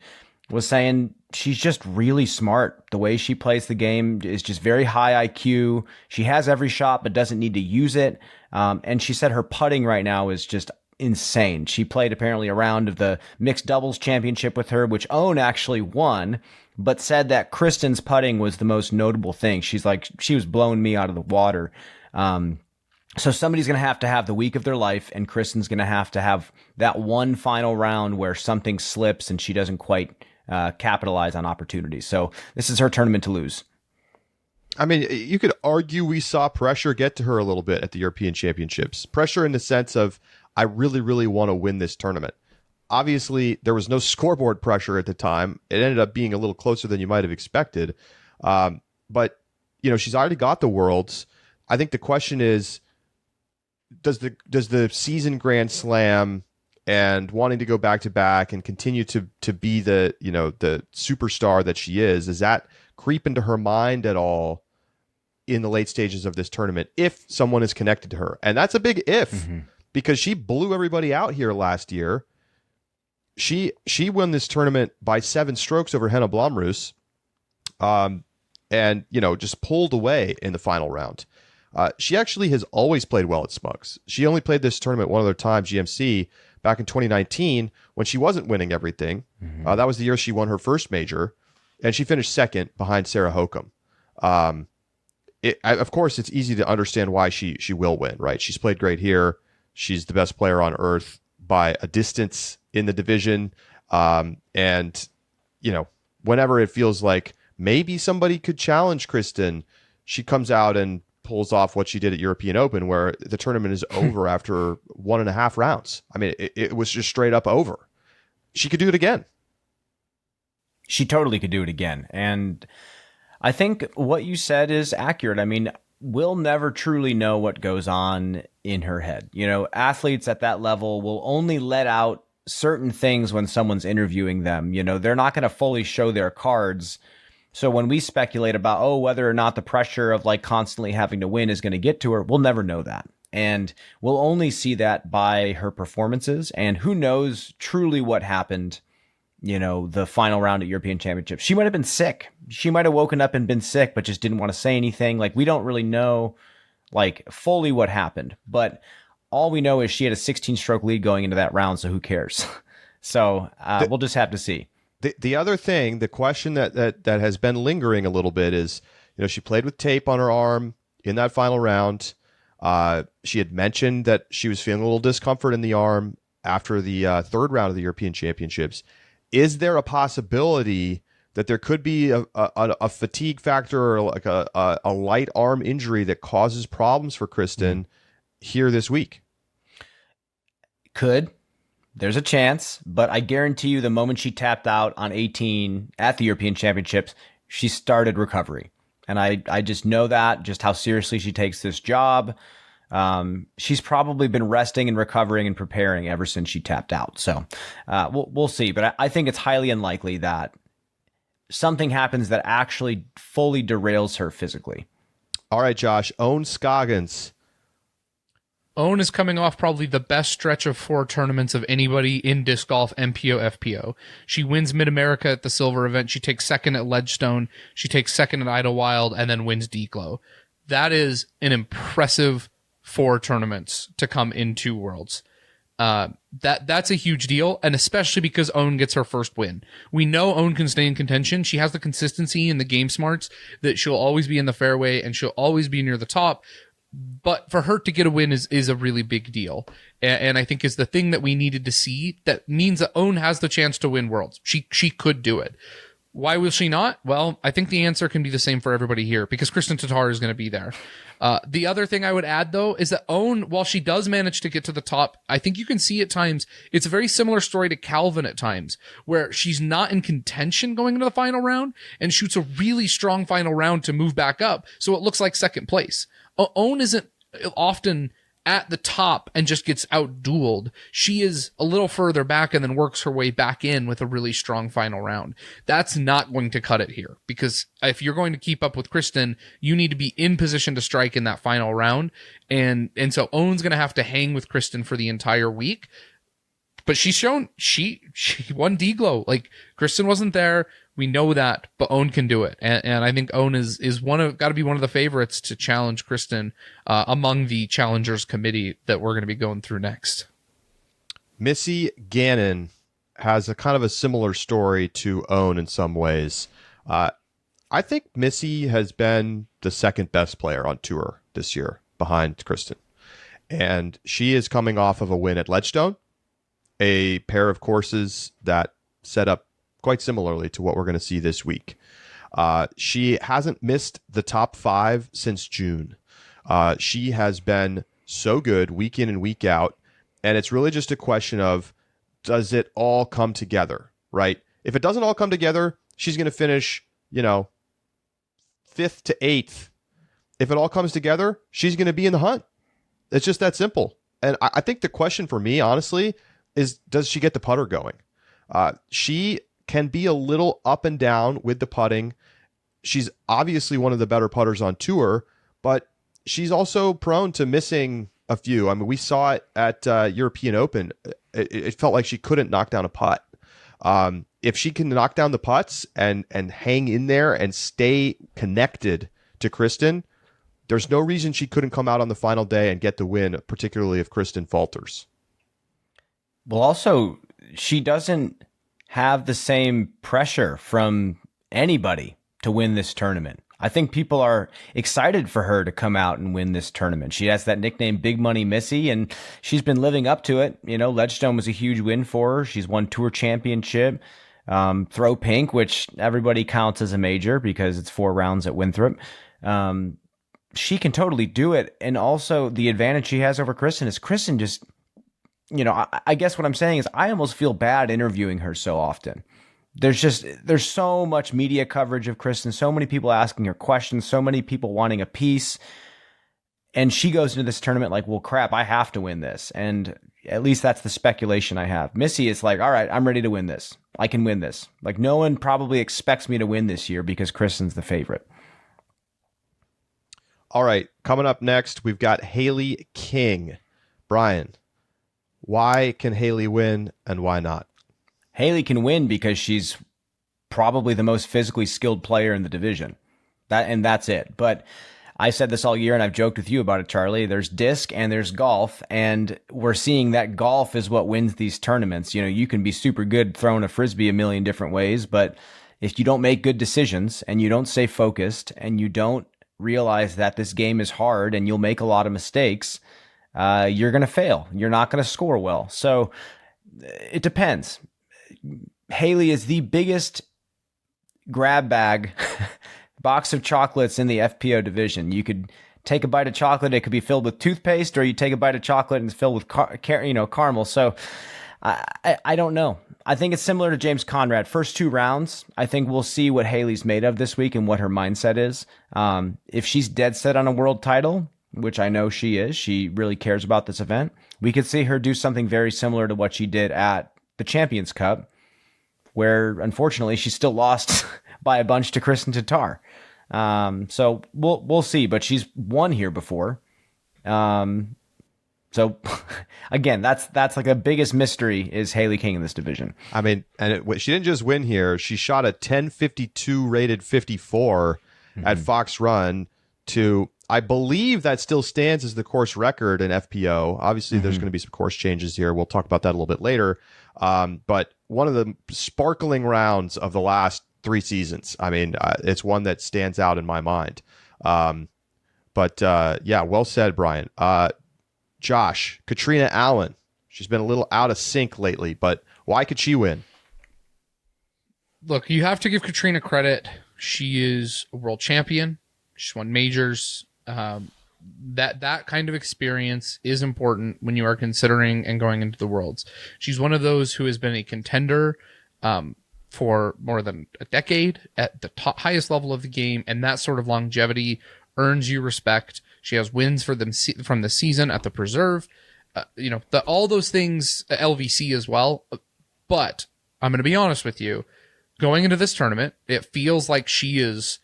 was saying she's just really smart. The way she plays the game is just very high IQ. She has every shot but doesn't need to use it. And she said her putting right now is just insane. She played apparently a round of the mixed doubles championship with her, which Owen actually won, but said that Kristen's putting was the most notable thing. She's like, she was blowing me out of the water. So somebody's going to have the week of their life, and Kristen's going to have that one final round where something slips and she doesn't quite capitalize on opportunities. So this is her tournament to lose. I mean, you could argue we saw pressure get to her a little bit at the European Championships. Pressure in the sense of, I really, really want to win this tournament. Obviously, there was no scoreboard pressure at the time. It ended up being a little closer than you might have expected. But, she's already got the Worlds. I think the question is, does the season Grand Slam and wanting to go back to back and continue to be the superstar that she is that creep into her mind at all in the late stages of this tournament if someone is connected to her? And that's a big if, because she blew everybody out here last year. She won this tournament by 7 strokes over Henna Blomroos, and just pulled away in the final round. She actually has always played well at Smugs. She only played this tournament one other time, GMC, back in 2019 when she wasn't winning everything. That was the year she won her first major, and she finished second behind Sarah Hokum. Of course, it's easy to understand why she will win, right? She's played great here. She's the best player on earth by a distance in the division. And, whenever it feels like maybe somebody could challenge Kristen, she comes out and pulls off what she did at European Open, where the tournament is over after 1.5 rounds. I mean, it was just straight up over. She could do it again. She totally could do it again. And I think what you said is accurate. I mean, we'll never truly know what goes on in her head. Athletes at that level will only let out certain things when someone's interviewing them. They're not going to fully show their cards. So when we speculate about, whether or not the pressure of like constantly having to win is going to get to her, we'll never know that. And we'll only see that by her performances. And who knows truly what happened, the final round at European Championships. She might have been sick. She might have woken up and been sick, but just didn't want to say anything. Like, we don't really know like fully what happened, but all we know is she had a 16-stroke lead going into that round. So who cares? So we'll just have to see. The other thing, the question that has been lingering a little bit is, she played with tape on her arm in that final round. She had mentioned that she was feeling a little discomfort in the arm after the third round of the European Championships. Is there a possibility that there could be a fatigue factor or like a light arm injury that causes problems for Kristen here this week? Could. There's a chance, but I guarantee you the moment she tapped out on 18 at the European Championships, she started recovery. And I just know that, just how seriously she takes this job. She's probably been resting and recovering and preparing ever since she tapped out. So we'll see. But I think it's highly unlikely that something happens that actually fully derails her physically. All right, Josh. Owen Scoggins. Owen is coming off probably the best stretch of 4 tournaments of anybody in disc golf, MPO, FPO. She wins Mid-America at the silver event. She takes second at Ledgestone. She takes second at Idlewild and then wins Declo. That is an impressive 4 tournaments to come in 2 worlds. That's a huge deal, and especially because Owen gets her first win. We know Owen can stay in contention. She has the consistency and the game smarts that she'll always be in the fairway and she'll always be near the top. But for her to get a win is a really big deal. And I think is the thing that we needed to see that means that Owen has the chance to win Worlds. She could do it. Why will she not? Well, I think the answer can be the same for everybody here because Kristen Tatar is going to be there. The other thing I would add, though, is that Owen, while she does manage to get to the top, I think you can see at times it's a very similar story to Calvin at times, where she's not in contention going into the final round and shoots a really strong final round to move back up. So it looks like second place. Owen isn't often at the top and just gets out-dueled. She is a little further back and then works her way back in with a really strong final round. That's not going to cut it here because if you're going to keep up with Kristen, you need to be in position to strike in that final round. And so Owen's going to have to hang with Kristen for the entire week. But she's shown she won Declo. Like, Kristen wasn't there. We know that, but Owen can do it. And I think Owen is got to be one of the favorites to challenge Kristen among the challengers committee that we're going to be going through next. Missy Gannon has a kind of a similar story to Owen in some ways. I think Missy has been the second best player on tour this year behind Kristen. And she is coming off of a win at Ledgestone, a pair of courses that set up quite similarly to what we're going to see this week. She hasn't missed the top 5 since June. She has been so good week in and week out, and it's really just a question of, does it all come together, right? If it doesn't all come together, she's going to finish, 5th to 8th. If it all comes together, she's going to be in the hunt. It's just that simple. And I think the question for me, honestly, is does she get the putter going? She can be a little up and down with the putting. She's obviously one of the better putters on tour, but she's also prone to missing a few. I mean, we saw it at European Open. It felt like she couldn't knock down a putt. If she can knock down the putts and hang in there and stay connected to Kristen, there's no reason she couldn't come out on the final day and get the win, particularly if Kristen falters. Well, also, she doesn't have the same pressure from anybody to win this tournament. I think people are excited for her to come out and win this tournament. She has that nickname Big Money Missy, and she's been living up to it. You know, Ledgestone was a huge win for her. She's won tour championship. Throw Pink, which everybody counts as a major because it's 4 rounds at Winthrop. She can totally do it. And also the advantage she has over Kristen is Kristen just, you know, I guess what I'm saying is I almost feel bad interviewing her so often. There's so much media coverage of Kristen, so many people asking her questions, so many people wanting a piece. And she goes into this tournament like, well, crap, I have to win this. And at least that's the speculation I have. Missy is like, all right, I'm ready to win this. I can win this. Like, no one probably expects me to win this year because Kristen's the favorite. All right, coming up next, we've got Haley King. Brian, why can Haley win and why not? Haley can win because she's probably the most physically skilled player in the division. That's it. But I said this all year, and I've joked with you about it, Charlie. There's disc and there's golf, and we're seeing that golf is what wins these tournaments. You know, you can be super good throwing a Frisbee a million different ways, but if you don't make good decisions and you don't stay focused and you don't realize that this game is hard and you'll make a lot of mistakes, you're going to fail. You're not going to score well. So it depends. Haley is the biggest grab bag box of chocolates in the FPO division. You could take a bite of chocolate, it could be filled with toothpaste, or you take a bite of chocolate and it's filled with caramel. So I don't know. I think it's similar to James Conrad. First 2 rounds, I think we'll see what Haley's made of this week and what her mindset is. If she's dead set on a world title, which I know she is, she really cares about this event, we could see her do something very similar to what she did at the Champions Cup, where unfortunately she still lost by a bunch to Kristen Tatar. So we'll see, but she's won here before. So again, that's like the biggest mystery is Haley King in this division. I mean, and she didn't just win here. She shot a 10:52 rated 54 at Fox Run to, I believe that still stands as the course record in FPO. Obviously, there's going to be some course changes here. We'll talk about that a little bit later. But one of the sparkling rounds of the last 3 seasons. I mean, it's one that stands out in my mind. But yeah, well said, Brian. Josh, Katrina Allen. She's been a little out of sync lately, but why could she win? Look, you have to give Katrina credit. She is a world champion. She's won majors. That kind of experience is important when you are considering and going into the Worlds. She's one of those who has been a contender for more than a decade at the highest level of the game, and that sort of longevity earns you respect. She has wins for them from the season at the Preserve, all those things, LVC as well. But I'm going to be honest with you, going into this tournament, it feels like she is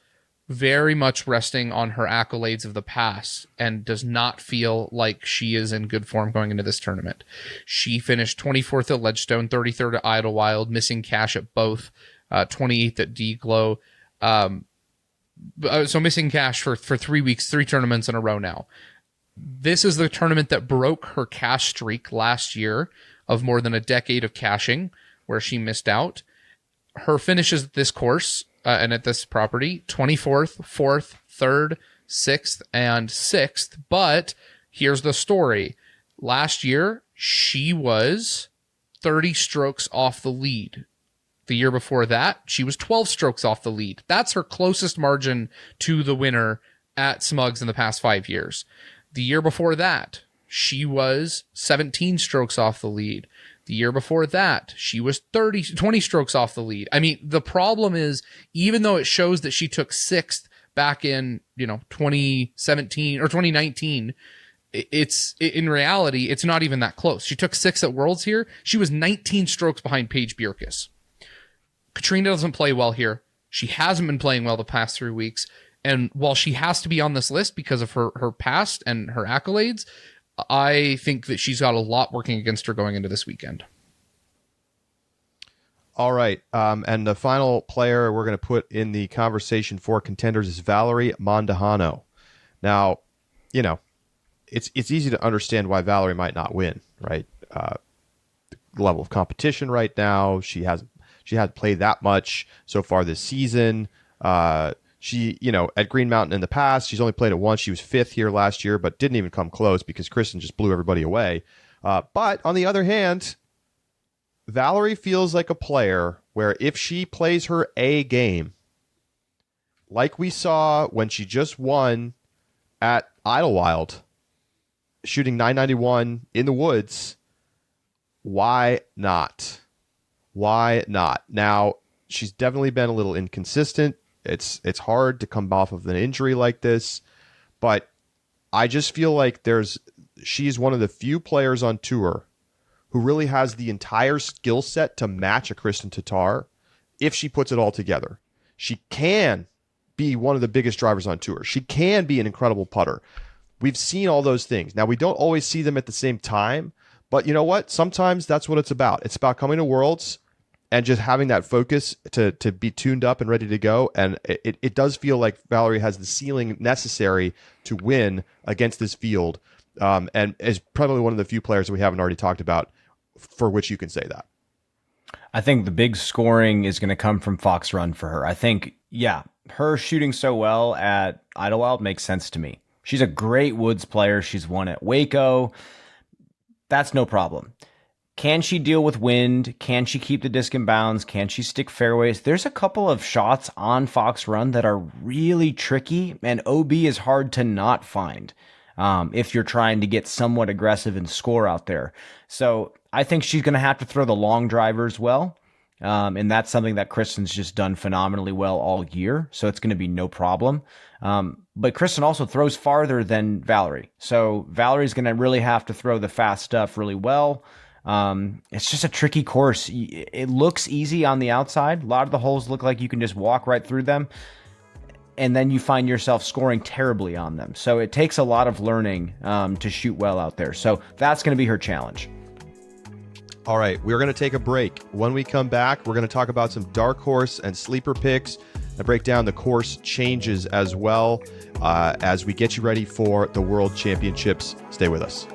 very much resting on her accolades of the past and does not feel like she is in good form going into this tournament. She finished 24th at Ledgestone, 33rd at Idlewild, missing cash at both, 28th at D-Glow. So missing cash for 3 weeks, 3 tournaments in a row now. This is the tournament that broke her cash streak last year of more than a decade of cashing, where she missed out. Her finishes at this course and at this property, 24th, 4th, 3rd, 6th, and 6th. But here's the story. Last year, she was 30 strokes off the lead. The year before that, she was 12 strokes off the lead. That's her closest margin to the winner at Smugs in the past 5 years. The year before that, she was 17 strokes off the lead. The year before that, she was 20 strokes off the lead. I mean, the problem is, even though it shows that she took 6th back in, 2017 or 2019, in reality, it's not even that close. She took 6th at Worlds here. She was 19 strokes behind Paige Bjerkes. Katrina doesn't play well here. She hasn't been playing well the past 3 weeks. And while she has to be on this list because of her past and her accolades, I think that she's got a lot working against her going into this weekend. All right. And the final player we're going to put in the conversation for contenders is Valerie Mondahano. Now, it's easy to understand why Valerie might not win, right? The level of competition right now, she hasn't played that much so far this season. She, at Green Mountain in the past, she's only played it once. She was 5th here last year, but didn't even come close because Kristen just blew everybody away. But on the other hand, Valerie feels like a player where if she plays her A game, like we saw when she just won at Idlewild, shooting 991 in the woods, why not? Why not? Now, she's definitely been a little inconsistent. It's hard to come off of an injury like this, but I just feel like she's one of the few players on tour who really has the entire skill set to match a Kristen Tatar if she puts it all together. She can be one of the biggest drivers on tour. She can be an incredible putter. We've seen all those things. Now, we don't always see them at the same time, but you know what? Sometimes that's what it's about. It's about coming to Worlds and just having that focus to be tuned up and ready to go. And it does feel like Valerie has the ceiling necessary to win against this field, and is probably one of the few players that we haven't already talked about for which you can say that. I think the big scoring is going to come from Fox Run for her. I think, her shooting so well at Idlewild makes sense to me. She's a great woods player. She's won at Waco. That's no problem. Can she deal with wind? Can she keep the disc in bounds? Can she stick fairways? There's a couple of shots on Fox Run that are really tricky, and OB is hard to not find if you're trying to get somewhat aggressive and score out there. So I think she's going to have to throw the long drivers well, and that's something that Kristen's just done phenomenally well all year, so it's going to be no problem. But Kristen also throws farther than Valerie, so Valerie's going to really have to throw the fast stuff really well. It's just a tricky course. It looks easy on the outside. A lot of the holes look like you can just walk right through them, and then you find yourself scoring terribly on them. So it takes a lot of learning to shoot well out there. So that's going to be her challenge. All right, we're going to take a break. When we come back, we're going to talk about some dark horse and sleeper picks and break down the course changes as well as we get you ready for the World Championships. Stay with us.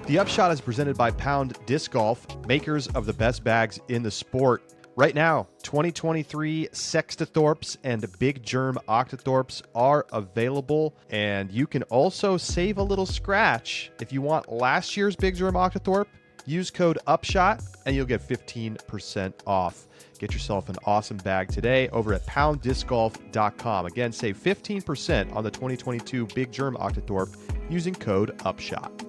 The Upshot is presented by Pound Disc Golf, makers of the best bags in the sport. Right now, 2023 Sextathorpes and Big Germ Octathorpes are available, and you can also save a little scratch. If you want last year's Big Germ Octathorpe, use code UPSHOT and you'll get 15% off. Get yourself an awesome bag today over at pounddiscgolf.com. Again, save 15% on the 2022 Big Germ Octathorpe using code UPSHOT.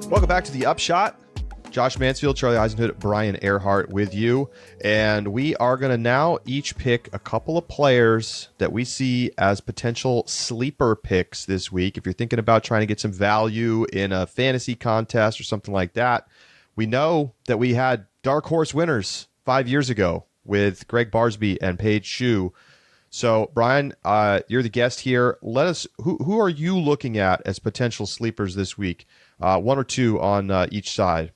Welcome back to the Upshot. Josh Mansfield, Charlie Eisenhood, Brian Earhart with you. And we are going to now each pick a couple of players that we see as potential sleeper picks this week. If you're thinking about trying to get some value in a fantasy contest or something like that, we know that we had dark horse winners 5 years ago with Greg Barsby and Paige Shue. So, Brian, you're the guest here. Let us. Who are you looking at as potential sleepers this week? One or two on each side.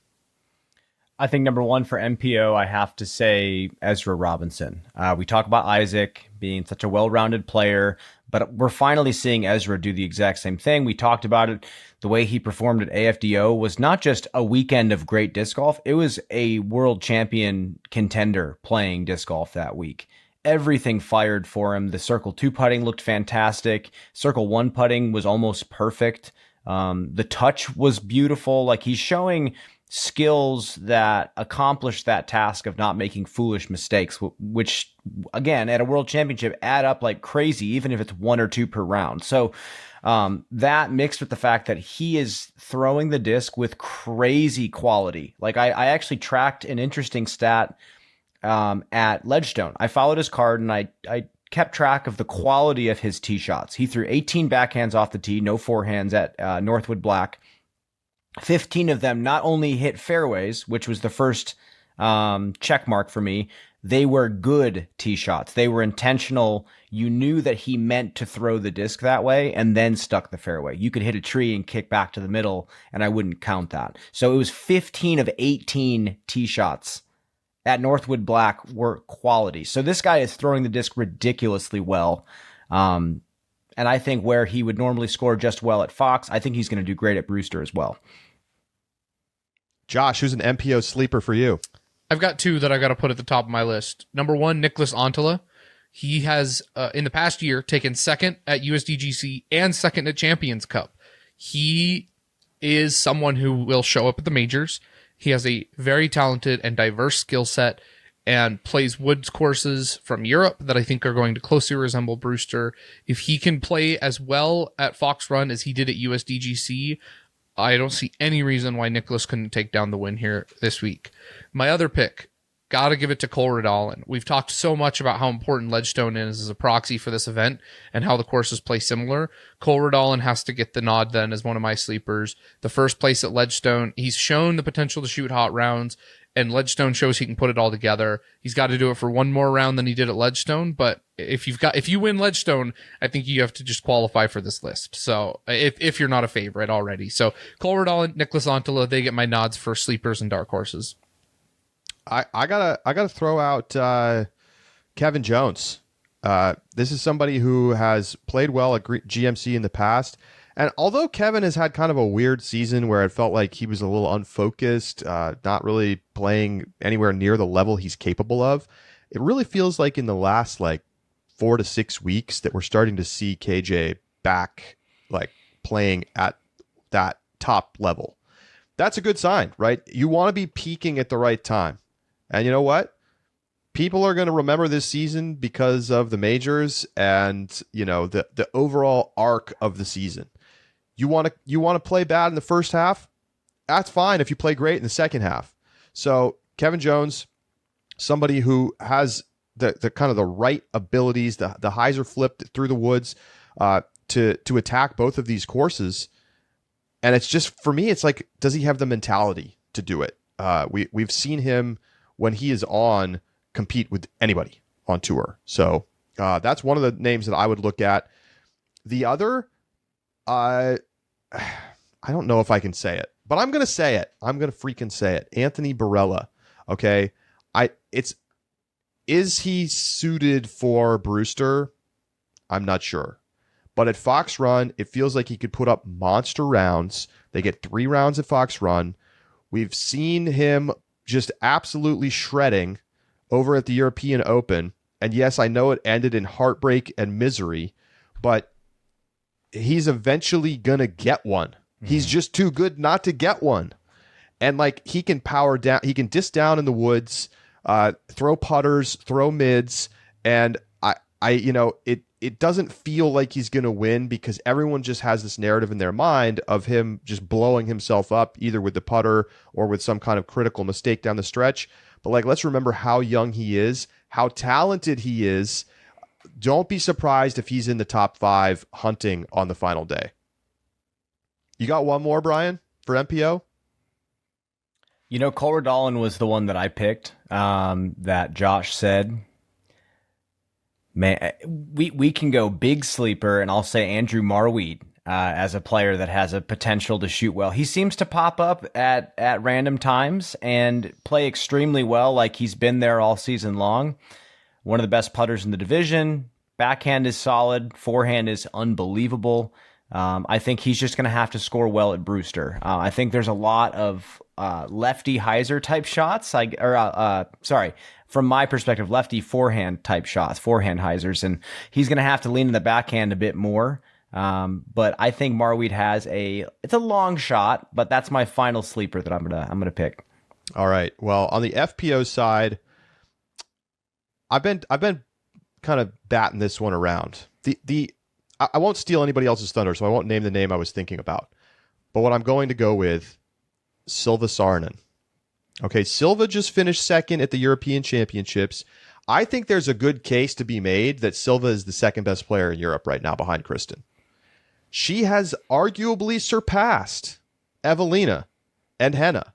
I think number one for MPO, I have to say Ezra Robinson. We talk about Isaac being such a well-rounded player, but we're finally seeing Ezra do the exact same thing. We talked about it. The way he performed at AFDO was not just a weekend of great disc golf. It was a world champion contender playing disc golf that week. Everything fired for him. The circle 2 putting looked fantastic. Circle 1 putting was almost perfect. The touch was beautiful. Like, he's showing skills that accomplish that task of not making foolish mistakes, which again, at a world championship add up like crazy, even if it's 1 or 2 per round. So, that mixed with the fact that he is throwing the disc with crazy quality. Like, I actually tracked an interesting stat, at Ledgestone. I followed his card and I kept track of the quality of his tee shots. He threw 18 backhands off the tee, no forehands at Northwood Black. 15 of them not only hit fairways, which was the first check mark for me, they were good tee shots. They were intentional. You knew that he meant to throw the disc that way and then stuck the fairway. You could hit a tree and kick back to the middle, and I wouldn't count that. So it was 15 of 18 tee shots at Northwood Black were quality. So this guy is throwing the disc ridiculously well. And I think where he would normally score just well at Fox, I think he's going to do great at Brewster as well. Josh, who's an MPO sleeper for you? I've got two that I got to put at the top of my list. Number one, Nicholas Antala. He has, in the past year, taken second at USDGC and second at Champions Cup. He is someone who will show up at the majors. He has a very talented and diverse skill set and plays woods courses from Europe that I think are going to closely resemble Brewster. If he can play as well at Fox Run as he did at USDGC, I don't see any reason why Nicholas couldn't take down the win here this week. My other pick, got to give it to Cole Redallen. We've talked so much about how important Ledgestone is as a proxy for this event and how the courses play similar. Cole Redallen has to get the nod then as one of my sleepers. The first place at Ledgestone, he's shown the potential to shoot hot rounds, and Ledgestone shows he can put it all together. He's got to do it for one more round than he did at Ledgestone, but if you win Ledgestone, I think you have to just qualify for this list. So if you're not a favorite already. So Cole Redallen, Nicholas Antala, they get my nods for sleepers and dark horses. I gotta throw out Kevin Jones. This is somebody who has played well at GMC in the past, and although Kevin has had kind of a weird season where it felt like he was a little unfocused, not really playing anywhere near the level he's capable of, it really feels like in the last 4 to 6 weeks that we're starting to see KJ back playing at that top level. That's a good sign, right? You want to be peaking at the right time. And you know what? People are going to remember this season because of the majors and, the overall arc of the season. You want to play bad in the first half? That's fine if you play great in the second half. So Kevin Jones, somebody who has the kind of the right abilities, the hyzer flipped through the woods to attack both of these courses. And it's just, for me, it's like, does he have the mentality to do it? We've seen him, when he is on, compete with anybody on tour. So that's one of the names that I would look at. The other, I don't know if I can say it, but I'm going to say it. I'm going to freaking say it. Anthony Barella. Okay. Is he suited for Brewster? I'm not sure. But at Fox Run, it feels like he could put up monster rounds. They get 3 rounds at Fox Run. We've seen him just absolutely shredding over at the European Open. And yes, I know it ended in heartbreak and misery, but he's eventually going to get one. Mm-hmm. He's just too good not to get one. And he can power down, he can disc down in the woods, throw putters, throw mids. And it doesn't feel like he's going to win because everyone just has this narrative in their mind of him just blowing himself up either with the putter or with some kind of critical mistake down the stretch. But let's remember how young he is, how talented he is. Don't be surprised if he's in the top 5 hunting on the final day. You got one more, Brian, for MPO? Cole Redallen was the one that I picked, that Josh said. Man, we can go big sleeper, and I'll say Andrew Marweed as a player that has a potential to shoot well. He seems to pop up at random times and play extremely well, like he's been there all season long. One of the best putters in the division. Backhand is solid. Forehand is unbelievable. I think he's just going to have to score well at Brewster. I think there's a lot of lefty hyzer type shots. From my perspective, lefty forehand type shots, forehand hyzers, and he's going to have to lean in the backhand a bit more. But I think Marweed has it's a long shot, but that's my final sleeper that I'm gonna pick. All right. Well, on the FPO side, I've been kind of batting this one around. I won't steal anybody else's thunder, so I won't name the name I was thinking about. But what I'm going to go with, Silva Saarinen. Okay, Silva just finished second at the European Championships. I think there's a good case to be made that Silva is the second best player in Europe right now behind Kristen. She has arguably surpassed Evelina and Henna.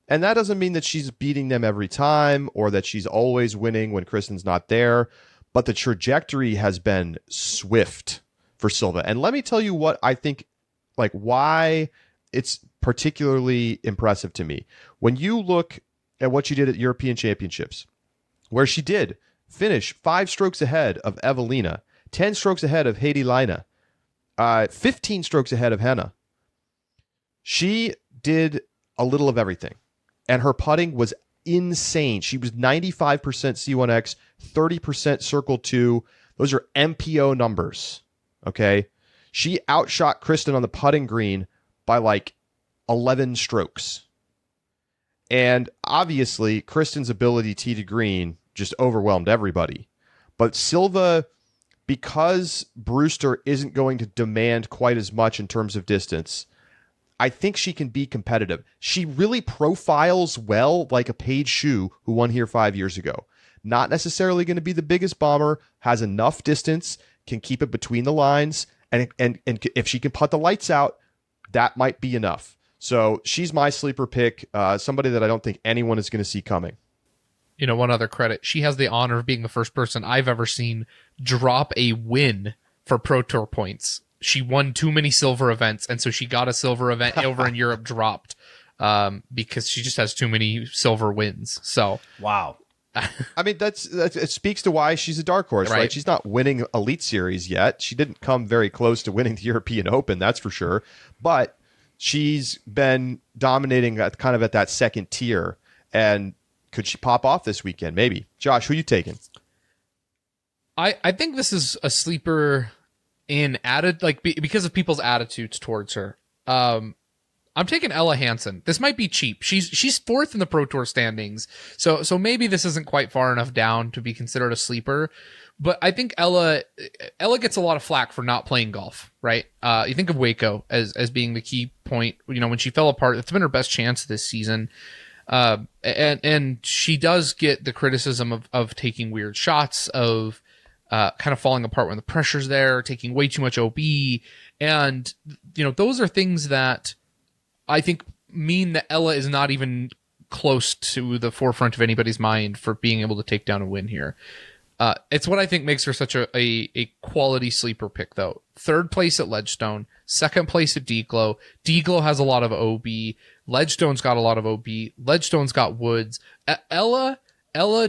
And that doesn't mean that she's beating them every time or that she's always winning when Kristen's not there, but the trajectory has been swift for Silva. And let me tell you what I think, why it's particularly impressive to me. When you look at what she did at European Championships, where she did finish 5 strokes ahead of Evelina, 10 strokes ahead of Heidi Leine, 15 strokes ahead of Henna. She did a little of everything, and her putting was insane. She was 95% C1X, 30% Circle 2. Those are MPO numbers, okay? She outshot Kristen on the putting green by like 11 strokes. And obviously, Kristen's ability tee to green just overwhelmed everybody. But Silva, because Brewster isn't going to demand quite as much in terms of distance, I think she can be competitive. She really profiles well like a Paige Shue who won here 5 years ago. Not necessarily going to be the biggest bomber, has enough distance, can keep it between the lines, and if she can putt the lights out, that might be enough. So she's my sleeper pick, somebody that I don't think anyone is going to see coming. You know, one other credit. She has the honor of being the first person I've ever seen drop a win for Pro Tour points. She won too many silver events, and so she got a silver event over in Europe dropped because she just has too many silver wins. So wow. I mean, that's it speaks to why she's a dark horse, right? She's not winning Elite Series yet. She didn't come very close to winning the European Open, that's for sure. But she's been dominating at that second tier. And could she pop off this weekend? Maybe. Josh, who you taking? I think this is a sleeper because of people's attitudes towards her. I'm taking Ella Hansen. This might be cheap. She's 4th in the Pro Tour standings, so maybe this isn't quite far enough down to be considered a sleeper. But I think Ella gets a lot of flack for not playing golf, right? You think of Waco as being the key point. You know, when she fell apart, it's been her best chance this season. And she does get the criticism of taking weird shots, of kind of falling apart when the pressure's there, taking way too much OB. And, you know, those are things that I think mean that Ella is not even close to the forefront of anybody's mind for being able to take down a win here. It's what I think makes her such a quality sleeper pick, though. 3rd place at Ledgestone, 2nd place at Deglow. Deglow has a lot of OB. Ledgestone's got a lot of OB. Ledgestone's got Woods. Ella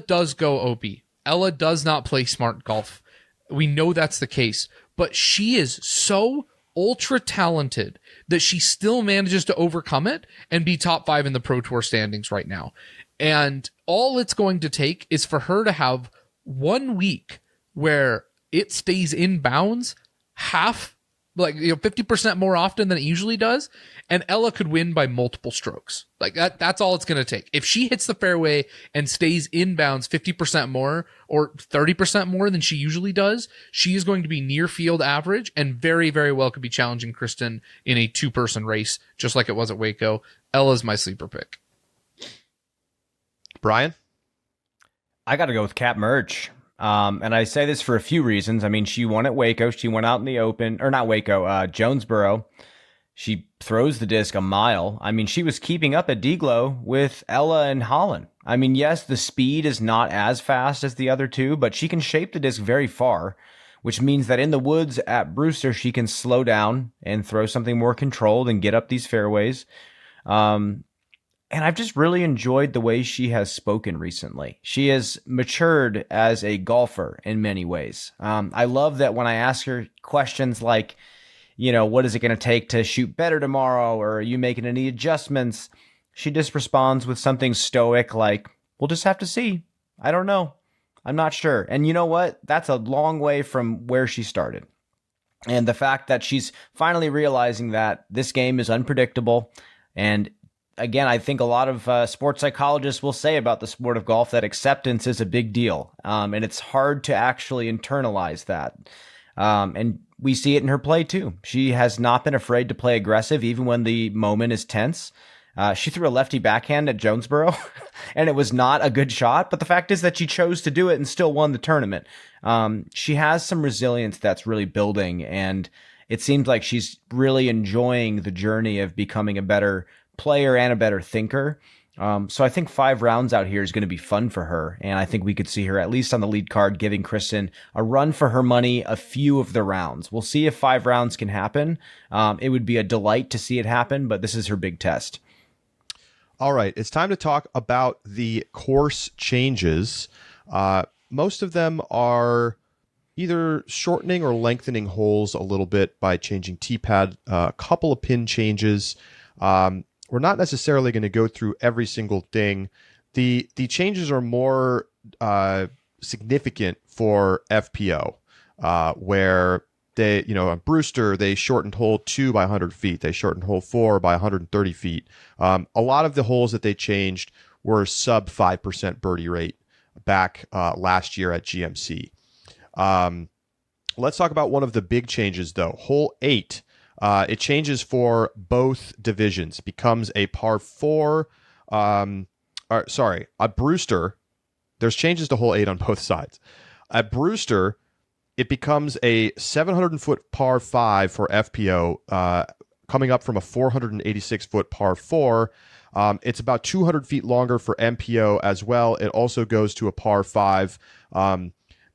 does go OB. Ella does not play smart golf. We know that's the case, but she is so ultra talented that she still manages to overcome it and be top 5 in the Pro Tour standings right now. And all it's going to take is for her to have 1 week where it stays in bounds 50% more often than it usually does, and Ella could win by multiple strokes. Like that's all it's going to take. If she hits the fairway and stays inbounds 50% more or 30% more than she usually does, she is going to be near field average and very, very well could be challenging Kristen in a 2-person race, just like it was at Waco. Ella's my sleeper pick. Brian? I got to go with Kat Merge. And I say this for a few reasons. I mean, she won at Waco. She went out in the Open, or not Waco, Jonesboro. She throws the disc a mile. I mean, she was keeping up at Deglow with Ella and Holland. I mean, yes, the speed is not as fast as the other two, but she can shape the disc very far, which means that in the woods at Brewster, she can slow down and throw something more controlled and get up these fairways. And I've just really enjoyed the way she has spoken recently. She has matured as a golfer in many ways. I love that when I ask her questions like, you know, what is it going to take to shoot better tomorrow? Or are you making any adjustments? She just responds with something stoic like, we'll just have to see. I don't know. I'm not sure. And you know what? That's a long way from where she started. And the fact that she's finally realizing that this game is unpredictable. And again, I think a lot of sports psychologists will say about the sport of golf that acceptance is a big deal. And it's hard to actually internalize that. And we see it in her play too. She has not been afraid to play aggressive, even when the moment is tense. She threw a lefty backhand at Jonesboro, and it was not a good shot. But the fact is that she chose to do it and still won the tournament. She has some resilience that's really building, and it seems like she's really enjoying the journey of becoming a better player and a better thinker. So I think 5 rounds out here is going to be fun for her. And I think we could see her at least on the lead card, giving Kristen a run for her money a few of the rounds. We'll see if 5 rounds can happen. It would be a delight to see it happen, but this is her big test. All right, it's time to talk about the course changes. Most of them are either shortening or lengthening holes a little bit by changing tee pad, a couple of pin changes. We're not necessarily going to go through every single thing. The changes are more significant for FPO, where they, on Brewster, they shortened hole 2 by 100 feet. They shortened hole 4 by 130 feet. A lot of the holes that they changed were sub 5% birdie rate back last year at GMC. Let's talk about one of the big changes, though. Hole 8, it changes for both divisions. Becomes a par 4. At Brewster, there's changes to hole 8 on both sides. At Brewster, it becomes a 700-foot par 5 for FPO, coming up from a 486-foot par 4. It's about 200 feet longer for MPO as well. It also goes to a par 5.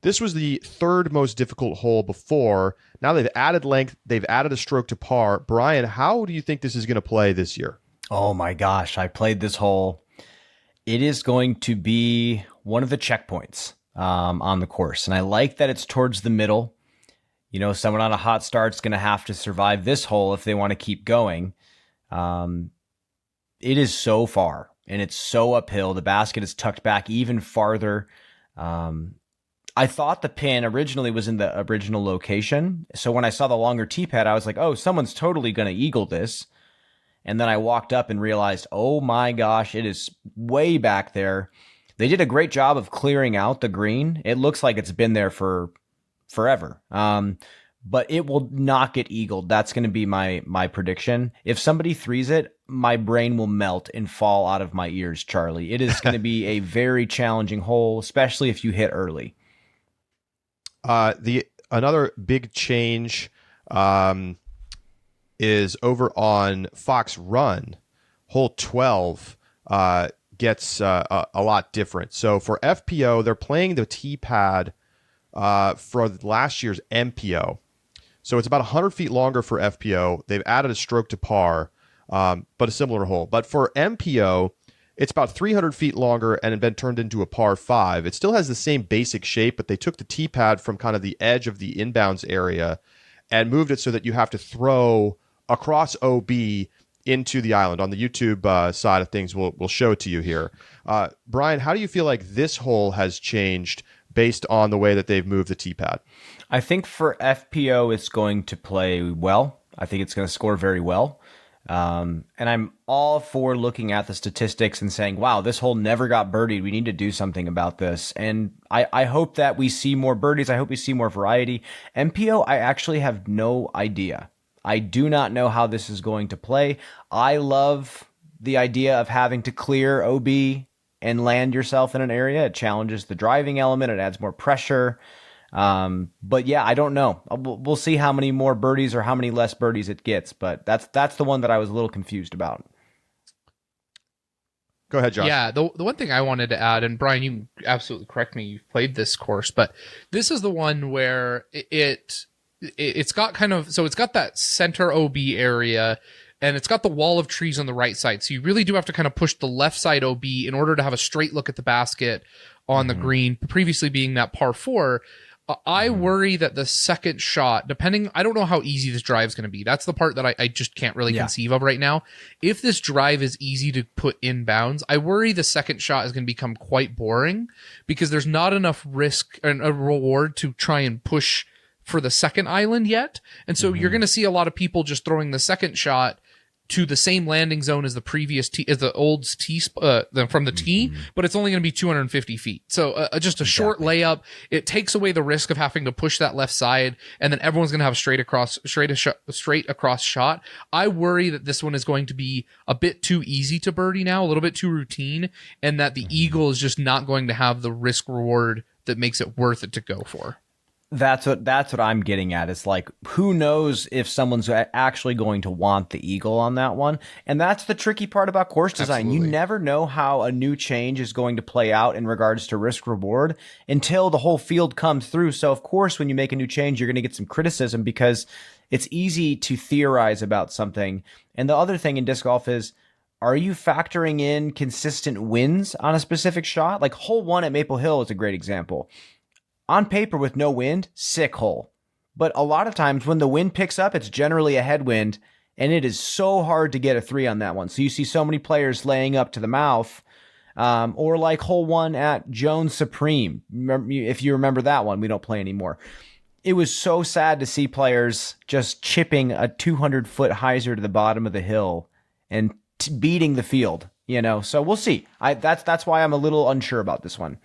This was the third most difficult hole before. Now they've added length. They've added a stroke to par. Brian, how do you think this is going to play this year? Oh my gosh, I played this hole. It is going to be one of the checkpoints on the course. And I like that it's towards the middle. Someone on a hot start's going to have to survive this hole if they want to keep going. It is so far, and it's so uphill. The basket is tucked back even farther. I thought the pin originally was in the original location. So when I saw the longer tee pad, I was like, oh, someone's totally going to eagle this. And then I walked up and realized, oh my gosh, it is way back there. They did a great job of clearing out the green. It looks like it's been there for forever. But it will not get eagled. That's going to be my prediction. If somebody threes it, my brain will melt and fall out of my ears, Charlie. It is going to be a very challenging hole, especially if you hit early. Another big change is over on Fox Run. Hole 12 gets a lot different. So for FPO, they're playing the tee pad for last year's MPO. So it's about 100 feet longer for FPO. They've added a stroke to par, but a similar hole. But for MPO, it's about 300 feet longer and had been turned into a par 5. It still has the same basic shape, but they took the tee pad from kind of the edge of the inbounds area and moved it so that you have to throw across OB into the island. On the YouTube side of things, we'll show it to you here. Brian, how do you feel like this hole has changed based on the way that they've moved the tee pad? I think for FPO, it's going to play well. I think it's going to score very well. And I'm all for looking at the statistics and saying, wow, this hole never got birdied. We need to do something about this. And I hope that we see more birdies. I hope we see more variety. MPO, I actually have no idea. I do not know how this is going to play. I love the idea of having to clear OB and land yourself in an area. It challenges the driving element. It adds more pressure. But yeah, I don't know. We'll see how many more birdies or how many less birdies it gets. But that's the one that I was a little confused about. Go ahead, Josh. Yeah, the one thing I wanted to add, and Brian, you can absolutely correct me. You've played this course, but this is the one where it's got kind of, so it's got that center OB area, and it's got the wall of trees on the right side. So you really do have to kind of push the left side OB in order to have a straight look at the basket on the green, previously being that par 4. I worry that the second shot, I don't know how easy this drive is going to be. That's the part that I just can't really conceive of right now. If this drive is easy to put inbounds, I worry the second shot is going to become quite boring because there's not enough risk and a reward to try and push for the second island yet. And so you're going to see a lot of people just throwing the second shot to the same landing zone as the previous tee, as the old tee from the tee, but it's only going to be 250 feet. So just a short layup. It takes away the risk of having to push that left side, and then everyone's going to have a straight across shot. I worry that this one is going to be a bit too easy to birdie now, a little bit too routine, and that the eagle is just not going to have the risk reward that makes it worth it to go for. That's what I'm getting at. It's like, who knows if someone's actually going to want the eagle on that one. And that's the tricky part about course design. Absolutely. You never know how a new change is going to play out in regards to risk reward until the whole field comes through. So of course, when you make a new change, you're going to get some criticism because it's easy to theorize about something. And the other thing in disc golf is, are you factoring in consistent wins on a specific shot? Like hole 1 at Maple Hill is a great example. On paper with no wind, sick hole. But a lot of times when the wind picks up, it's generally a headwind, and it is so hard to get a 3 on that one. So you see so many players laying up to the mouth, or like hole 1 at Jones Supreme. If you remember that one, we don't play anymore. It was so sad to see players just chipping a 200-foot hyzer to the bottom of the hill and beating the field, So we'll see. That's why I'm a little unsure about this one.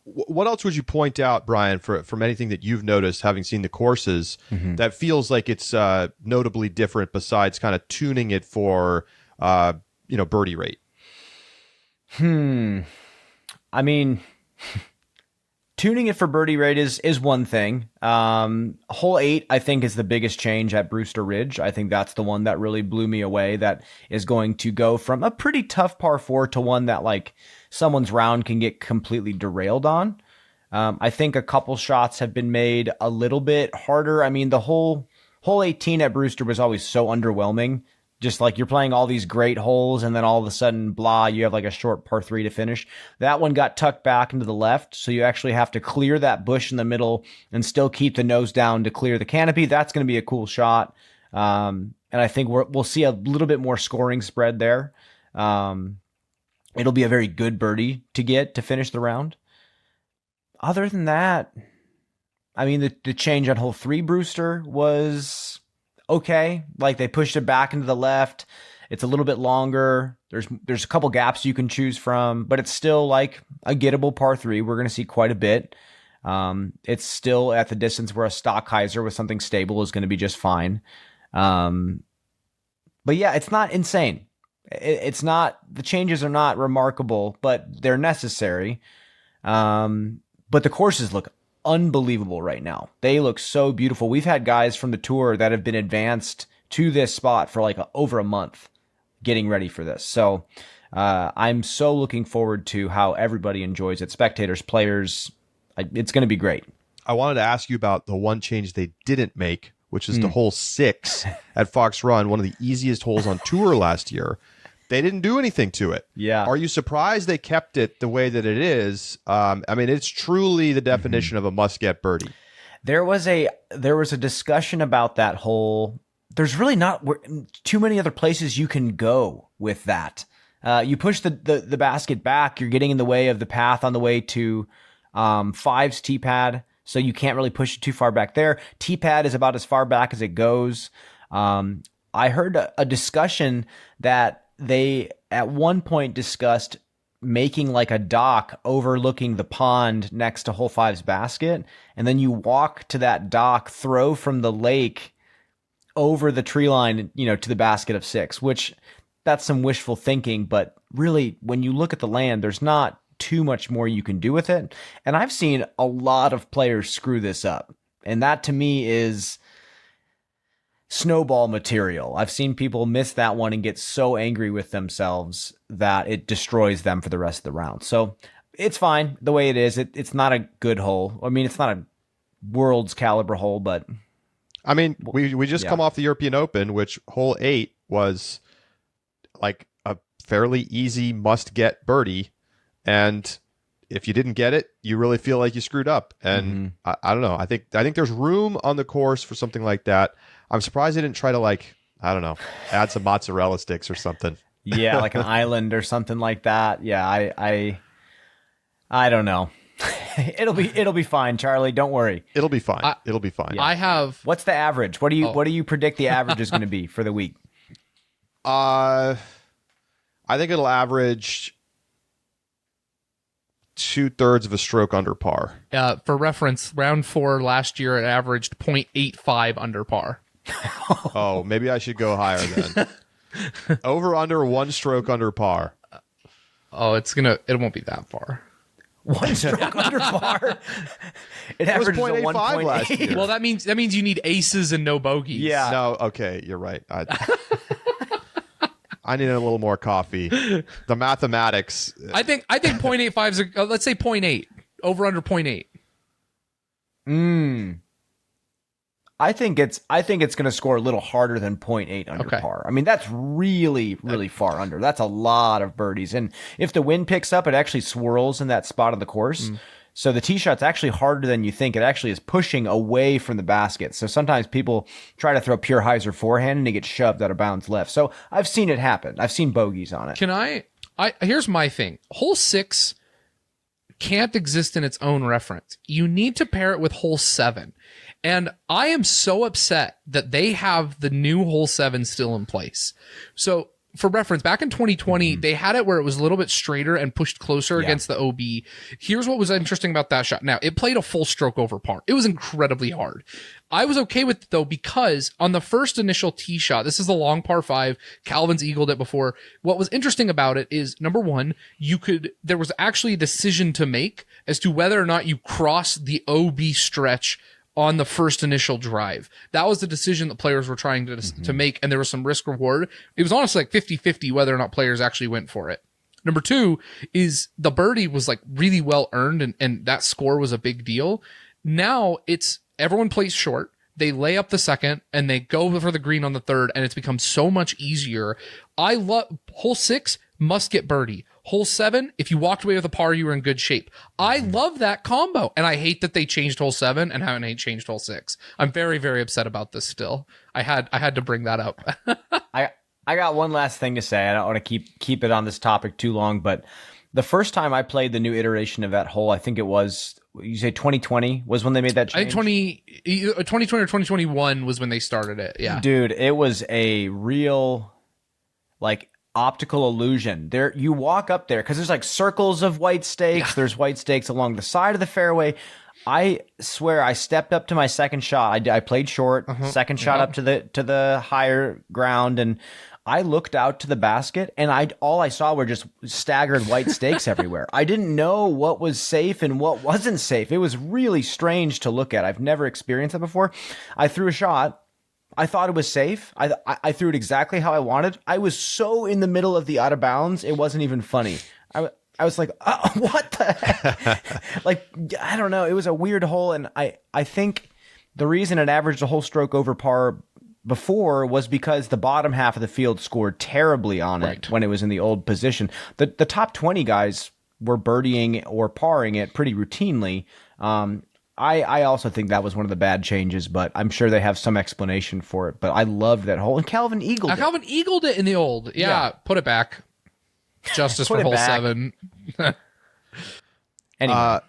What else would you point out, Brian, from anything that you've noticed, having seen the courses, that feels like it's notably different besides kind of tuning it for birdie rate? I mean, tuning it for birdie rate is one thing. Hole 8, I think, is the biggest change at Brewster Ridge. I think that's the one that really blew me away. That is going to go from a pretty tough par 4 to one that like someone's round can get completely derailed on. I think a couple shots have been made a little bit harder. I mean, the hole 18 at Brewster was always so underwhelming. Just like you're playing all these great holes and then all of a sudden, blah, you have like a short par 3 to finish. That one got tucked back into the left, so you actually have to clear that bush in the middle and still keep the nose down to clear the canopy. That's going to be a cool shot. And I think we'll see a little bit more scoring spread there. It'll be a very good birdie to get to finish the round. Other than that, I mean, the change on hole 3 Brewster was okay. Like they pushed it back into the left. It's a little bit longer. There's a couple gaps you can choose from, but it's still like a gettable par 3. We're going to see quite a bit. It's still at the distance where a stock hyzer with something stable is going to be just fine. But yeah, it's not insane. It's not, the changes are not remarkable, but they're necessary. But the courses look unbelievable right now. They look so beautiful. We've had guys from the tour that have been advanced to this spot for like over a month getting ready for this. So I'm so looking forward to how everybody enjoys it. Spectators, players, it's going to be great. I wanted to ask you about the one change they didn't make, which is the hole 6 at Fox Run, one of the easiest holes on tour last year. They didn't do anything to it. Yeah. Are you surprised they kept it the way that it is? I mean, it's truly the definition of a must-get birdie. There was a discussion about that hole. There's really not too many other places you can go with that. You push the basket back, you're getting in the way of the path on the way to 5's tee pad, so you can't really push it too far back there. Tee pad is about as far back as it goes. I heard a discussion that they at one point discussed making like a dock overlooking the pond next to hole 5's basket. And then you walk to that dock, throw from the lake over the tree line, to the basket of 6, which that's some wishful thinking. But really, when you look at the land, there's not too much more you can do with it. And I've seen a lot of players screw this up. And that to me is snowball material. I've seen people miss that one and get so angry with themselves that it destroys them for the rest of the round. So it's fine the way it is. It's not a good hole. I mean, it's not a world's caliber hole, but I mean, we just come off the European Open, which hole 8 was like a fairly easy must-get birdie, and if you didn't get it, you really feel like you screwed up. And I don't know. I think there's room on the course for something like that. I'm surprised they didn't try to add some mozzarella sticks or something. Yeah, like an island or something like that. Yeah, I don't know. It'll be fine, Charlie. Don't worry. It'll be fine. It'll be fine. I have. What's the average? What do you predict the average is going to be for the week? I think it'll average 2/3 of a stroke under par. For reference, round 4 last year it averaged 0.85 under par. Oh, maybe I should go higher then. Over under 1 stroke under par. Oh, it won't be that far. 1 stroke under par. It averages a 1.85 last year. Well, that means you need aces and no bogeys. Yeah. No, okay, you're right. I need a little more coffee. The mathematics. I think 0.85 is let's say 0.8. Over under 0.8. I think it's going to score a little harder than 0.8 under par. I mean, that's really, really far under. That's a lot of birdies. And if the wind picks up, it actually swirls in that spot of the course. So the tee shot's actually harder than you think. It actually is pushing away from the basket. So sometimes people try to throw pure hyzer forehand and they get shoved out of bounds left. So I've seen it happen. I've seen bogeys on it. Here's my thing. Hole 6 can't exist in its own reference. You need to pair it with hole 7. And I am so upset that they have the new hole 7 still in place. So for reference, back in 2020, they had it where it was a little bit straighter and pushed closer against the OB. Here's what was interesting about that shot. Now, it played a full stroke over par. It was incredibly hard. I was okay with it, though, because on the first initial tee shot, this is the long par 5, Calvin's eagled it before. What was interesting about it is, number one, there was actually a decision to make as to whether or not you cross the OB stretch on the first initial drive. That was the decision that players were trying to make, and there was some risk reward. It was honestly like 50-50 whether or not players actually went for it. Number two is the birdie was like really well earned, and that score was a big deal. Now it's everyone plays short. They lay up the second and they go for the green on the third, and it's become so much easier. I love hole 6 must get birdie. Hole 7, if you walked away with a par, you were in good shape. I love that combo, and I hate that they changed hole 7 and haven't changed hole 6. I'm very, very upset about this still. I had to bring that up. I got one last thing to say. I don't want to keep it on this topic too long, but the first time I played the new iteration of that hole, I think it was, you say 2020 was when they made that change? I think 2020 or 2021 was when they started it, yeah. Dude, it was a real, like, optical illusion. There, you walk up there because there's like circles of white stakes. Yeah. There's white stakes along the side of the fairway. I swear, I stepped up to my second shot. I played short, second shot up to the higher ground, and I looked out to the basket, and all I saw were just staggered white stakes everywhere. I didn't know what was safe and what wasn't safe. It was really strange to look at. I've never experienced that before. I threw a shot. I thought it was safe. I threw it exactly how I wanted. I was so in the middle of the out of bounds, it wasn't even funny. I was like, what the heck? Like, I don't know. It was a weird hole, and I think the reason it averaged a whole stroke over par before was because the bottom half of the field scored terribly on it when it was in the old position. The top 20 guys were birdieing or parring it pretty routinely. I also think that was one of the bad changes, but I'm sure they have some explanation for it. But I loved that hole. And Calvin eagled it. Calvin eagled it in the old. Yeah. Put it back. Justice for hole 7. Anyway.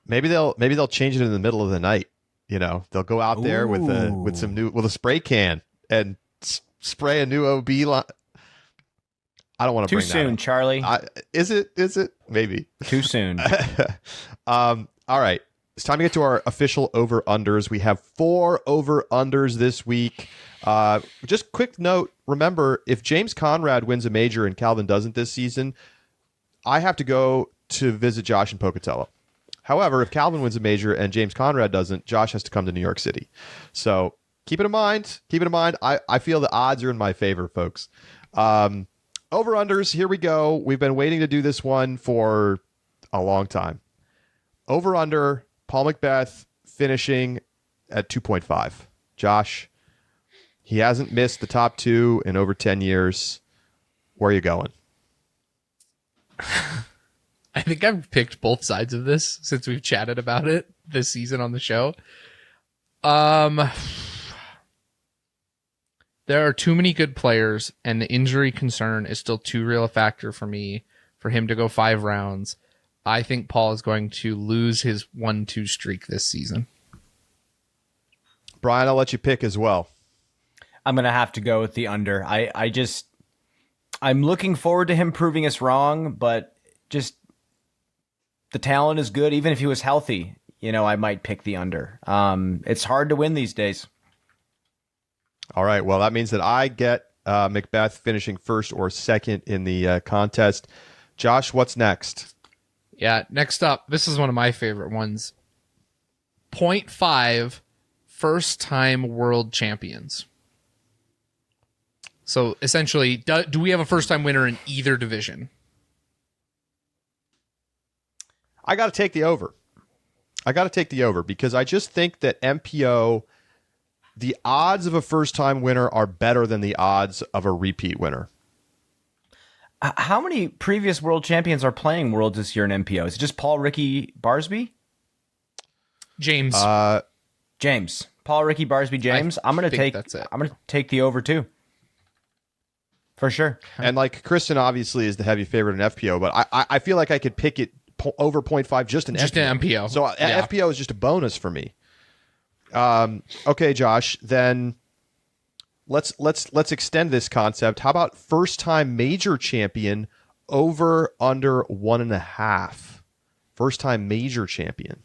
Maybe they'll change it in the middle of the night. You know, they'll go out there with a spray can and spray a new OB line. I don't want to bring that up. Too soon, Charlie. Is it? Maybe. Too soon. All right. It's time to get to our official over-unders. We have 4 over-unders this week. Just quick note, remember, if James Conrad wins a major and Calvin doesn't this season, I have to go to visit Josh in Pocatello. However, if Calvin wins a major and James Conrad doesn't, Josh has to come to New York City. So keep it in mind. I feel the odds are in my favor, folks. Over-unders, here we go. We've been waiting to do this one for a long time. Over-under, Paul Macbeth finishing at 2.5. Josh, he hasn't missed the top 2 in over 10 years. Where are you going? I think I've picked both sides of this since we've chatted about it this season on the show. There are too many good players, and the injury concern is still too real a factor for me for him to go 5 rounds. I think Paul is going to lose his 1-2 streak this season. Brian, I'll let you pick as well. I'm going to have to go with the under. I'm looking forward to him proving us wrong, but just the talent is good. Even if he was healthy, I might pick the under. It's hard to win these days. All right. Well, that means that I get Macbeth finishing first or second in the contest. Josh, what's next? Yeah, next up, this is one of my favorite ones. 0.5 first-time world champions. So essentially, do we have a first-time winner in either division? I got to take the over. Because I just think that MPO the odds of a first-time winner are better than the odds of a repeat winner. How many previous world champions are playing Worlds this year in MPO? Is it just Paul, Ricky, Barsby? James. James. Paul, Ricky, Barsby, James. I'm gonna take the over too. For sure. And like Kristen obviously is the heavy favorite in FPO, but I feel like I could pick it over 0.5 just in FPO. So FPO is just a bonus for me. Okay, Josh, then let's extend this concept. How about first time major champion over under 1.5? First time major champion.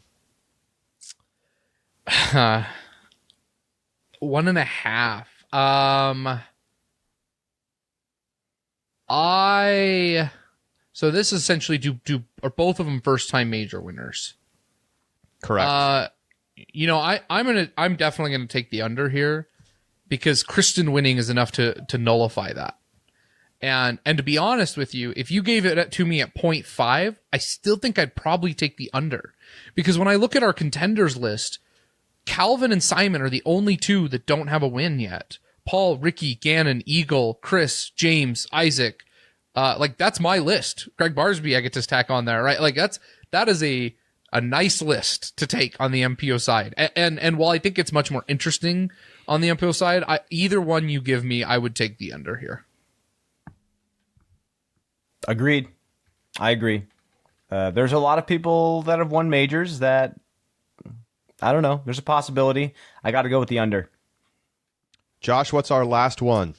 1.5. So this essentially are both of them first time major winners? Correct. I'm definitely gonna take the under here because Kristen winning is enough to nullify that. And to be honest with you, if you gave it to me at 0.5, I still think I'd probably take the under. Because when I look at our contenders list, Calvin and Simon are the only two that don't have a win yet. Paul, Ricky, Gannon, Eagle, Chris, James, Isaac. That's my list. Greg Barsby I get to tack on there, right? That is a nice list to take on the MPO side. And while I think it's much more interesting on the MPO side, either one you give me, I would take the under here. Agreed. I agree. There's a lot of people that have won majors that, I don't know, there's a possibility. I got to go with the under. Josh, what's our last one?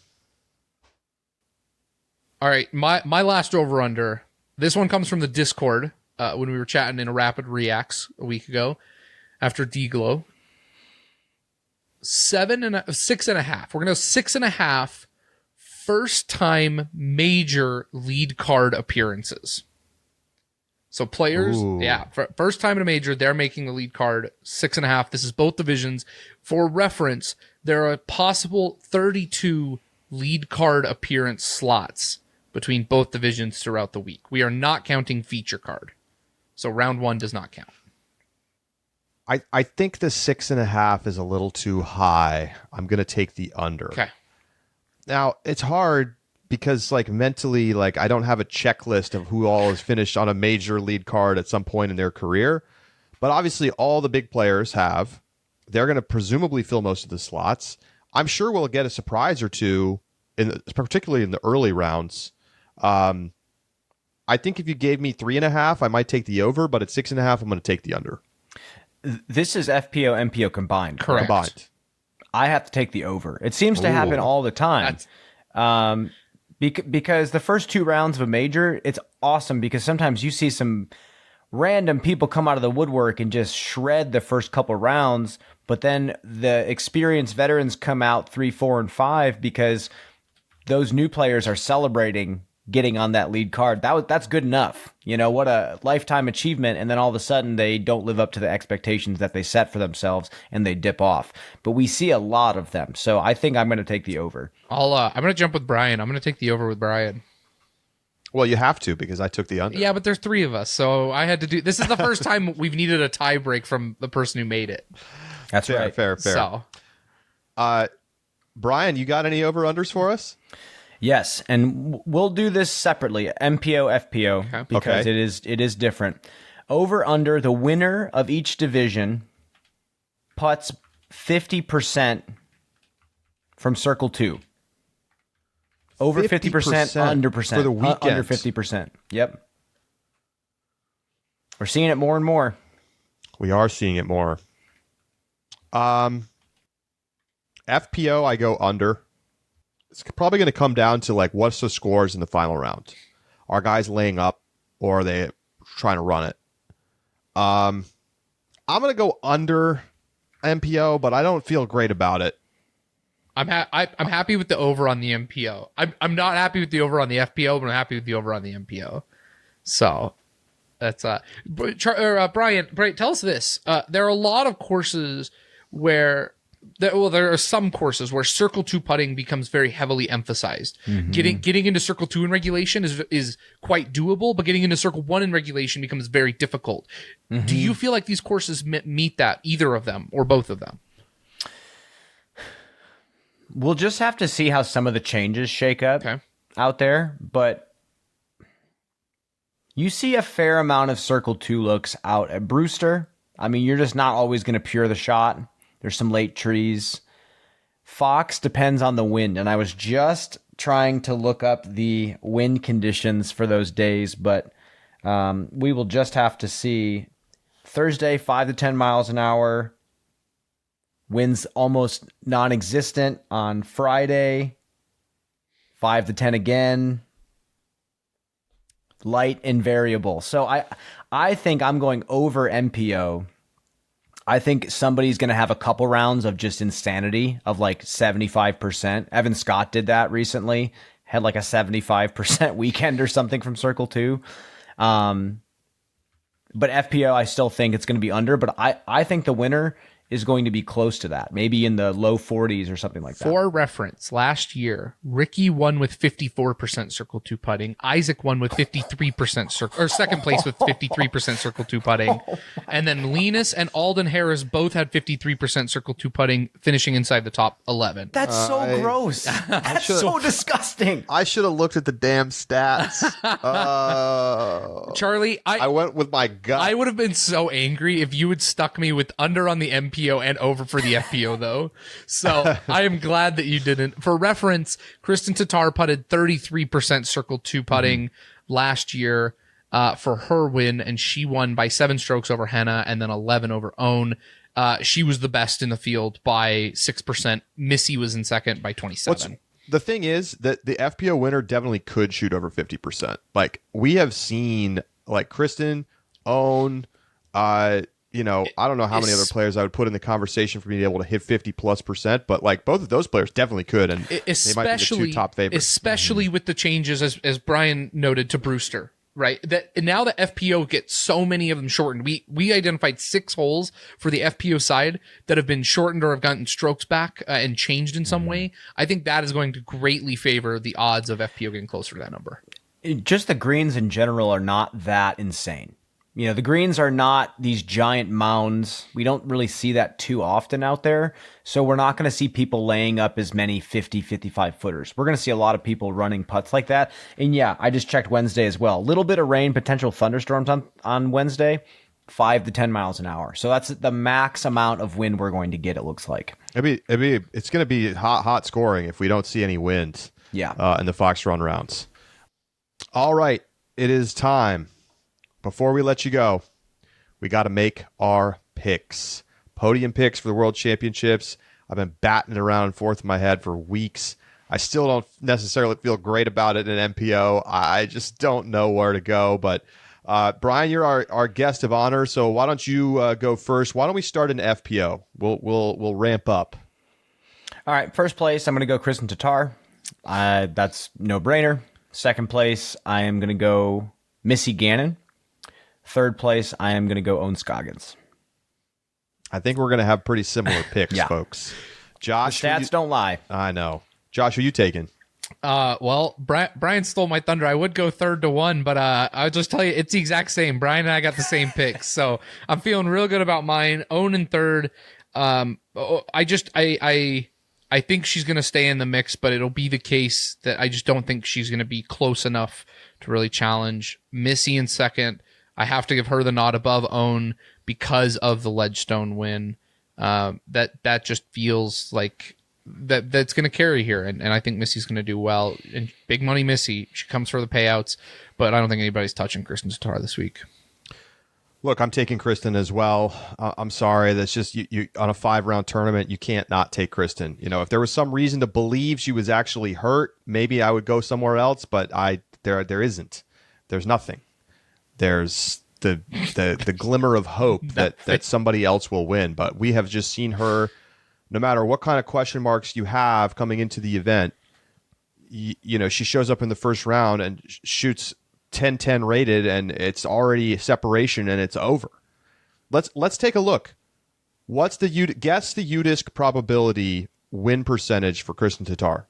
All right, my last over-under. This one comes from the Discord when we were chatting in a Rapid Reacts a week ago after D-Glow. 6.5. We're going to 6.5 first-time major lead card appearances. So players, first time in a major, they're making the lead card, 6.5. This is both divisions. For reference, there are a possible 32 lead card appearance slots between both divisions throughout the week. We are not counting feature card. So round one does not count. I think the 6.5 is a little too high. I'm going to take the under. Okay. Now, it's hard because mentally, I don't have a checklist of who all has finished on a major lead card at some point in their career. But obviously, all the big players have. They're going to presumably fill most of the slots. I'm sure we'll get a surprise or two, particularly in the early rounds. I think if you gave me 3.5, I might take the over, but at 6.5, I'm going to take the under. This is FPO, MPO combined. Correct. Combined. I have to take the over. It seems to happen all the time. Because the first two rounds of a major, it's awesome because sometimes you see some random people come out of the woodwork and just shred the first couple rounds, but then the experienced veterans come out 3, 4, and 5 because those new players are celebrating getting on that lead card. That's good enough. What a lifetime achievement. And then all of a sudden they don't live up to the expectations that they set for themselves and they dip off. But we see a lot of them. So I think I'm going to take the over. I'm going to jump with Brian. I'm going to take the over with Brian. Well, you have to because I took the under. Yeah, but there's 3 of us. So I had to do, this is the first time we've needed a tie break from the person who made it. That's right. Fair. So, Brian, you got any over-unders for us? Yes, and we'll do this separately, MPO, FPO, because it is different. Over under, the winner of each division putts 50% from Circle 2. Over 50%, under percent. For the weekend. Under 50%. Yep. We're seeing it more and more. We are seeing it more. FPO, I go under. It's probably going to come down to what's the scores in the final round. Are guys laying up or are they trying to run it? I'm going to go under MPO, but I don't feel great about it. I'm happy with the over on the MPO. I'm not happy with the over on the FPO, but I'm happy with the over on the MPO. So that's Brian, tell us this. There are a lot of courses where there are some courses where Circle 2 putting becomes very heavily emphasized. Mm-hmm. Getting into Circle 2 in regulation is quite doable, but getting into Circle 1 in regulation becomes very difficult. Mm-hmm. Do you feel like these courses meet that, either of them or both of them? We'll just have to see how some of the changes shake up out there, but you see a fair amount of Circle 2 looks out at Brewster. I mean, you're just not always going to pure the shot. There's some late trees. Fox depends on the wind, and I was just trying to look up the wind conditions for those days, but we will just have to see. Thursday, 5 to 10 miles an hour. Winds almost non-existent on Friday. 5 to 10 again. Light and variable. So I think I'm going over MPO. I think somebody's going to have a couple rounds of just insanity of like 75%. Evan Scott did that recently. Had like a 75% weekend or something from Circle 2. But FPO, I still think it's going to be under. But I think the winner is going to be close to that, maybe in the low 40s or something like that. For reference, last year, Ricky won with 54% Circle 2 putting. Isaac won with 53% or second place with 53% Circle 2 putting. And then Linus and Alden Harris both had 53% Circle 2 putting, finishing inside the top 11. That's so gross. That's so disgusting. I should have looked at the damn stats. Charlie, I went with my gut. I would have been so angry if you had stuck me with under on the MPO and over for the FPO, though. So I am glad that you didn't. For reference, Kristen Tatar putted 33% Circle 2 putting last year for her win, and she won by 7 strokes over Henna and then 11 over Own. She was the best in the field by 6%. Missy was in second by 27. The thing is that the FPO winner definitely could shoot over 50%. Like, we have seen, like, Kristen, Own, you know, I don't know how many other players I would put in the conversation for being able to hit 50+%, but like both of those players definitely could, and they might be the 2 top favorites. Especially with the changes, as Brian noted, to Brewster, right? That now the FPO gets so many of them shortened. We identified 6 holes for the FPO side that have been shortened or have gotten strokes back and changed in some way. I think that is going to greatly favor the odds of FPO getting closer to that number. Just the greens in general are not that insane. You know, the greens are not these giant mounds. We don't really see that too often out there. So we're not going to see people laying up as many 50, 55 footers. We're going to see a lot of people running putts like that. And yeah, I just checked Wednesday as well. A little bit of rain, potential thunderstorms on Wednesday, 5 to 10 miles an hour. So that's the max amount of wind we're going to get, it looks like. It's going to be hot scoring if we don't see any wind in the Fox Run rounds. All right, it is time. Before we let you go, we got to make our picks. Podium picks for the World Championships. I've been batting it around and forth in my head for weeks. I still don't necessarily feel great about it in MPO. I just don't know where to go. But Brian, you're our guest of honor, so why don't you go first? Why don't we start in FPO? We'll ramp up. All right, first place, I'm going to go Kristen Tatar. That's no brainer. Second place, I am going to go Missy Gannon. Third place, I am going to go Owen Scoggins. I think we're going to have pretty similar picks, folks. Josh, the stats don't lie. I know. Josh, who are you taking? Well, Brian stole my thunder. I would go 3rd to 1, but I'll just tell you, it's the exact same. Brian and I got the same picks, so I'm feeling real good about mine. Owen in 3rd. I think she's going to stay in the mix, but it'll be the case that I just don't think she's going to be close enough to really challenge. Missy in 2nd. I have to give her the nod above Own because of the Ledgestone win. That just feels like that's going to carry here, and I think Missy's going to do well. And big money Missy, she comes for the payouts, but I don't think anybody's touching Kristen Tatar this week. Look, I'm taking Kristen as well. I'm sorry, that's just you on a 5-round tournament. You can't not take Kristen. You know, if there was some reason to believe she was actually hurt, maybe I would go somewhere else. But there isn't. There's nothing. There's the glimmer of hope that somebody else will win. But we have just seen her, no matter what kind of question marks you have coming into the event, you know, she shows up in the first round and shoots 10-10 rated, and it's already separation and it's over. Let's take a look. What's guess the UDisc probability win percentage for Kristen Tatar?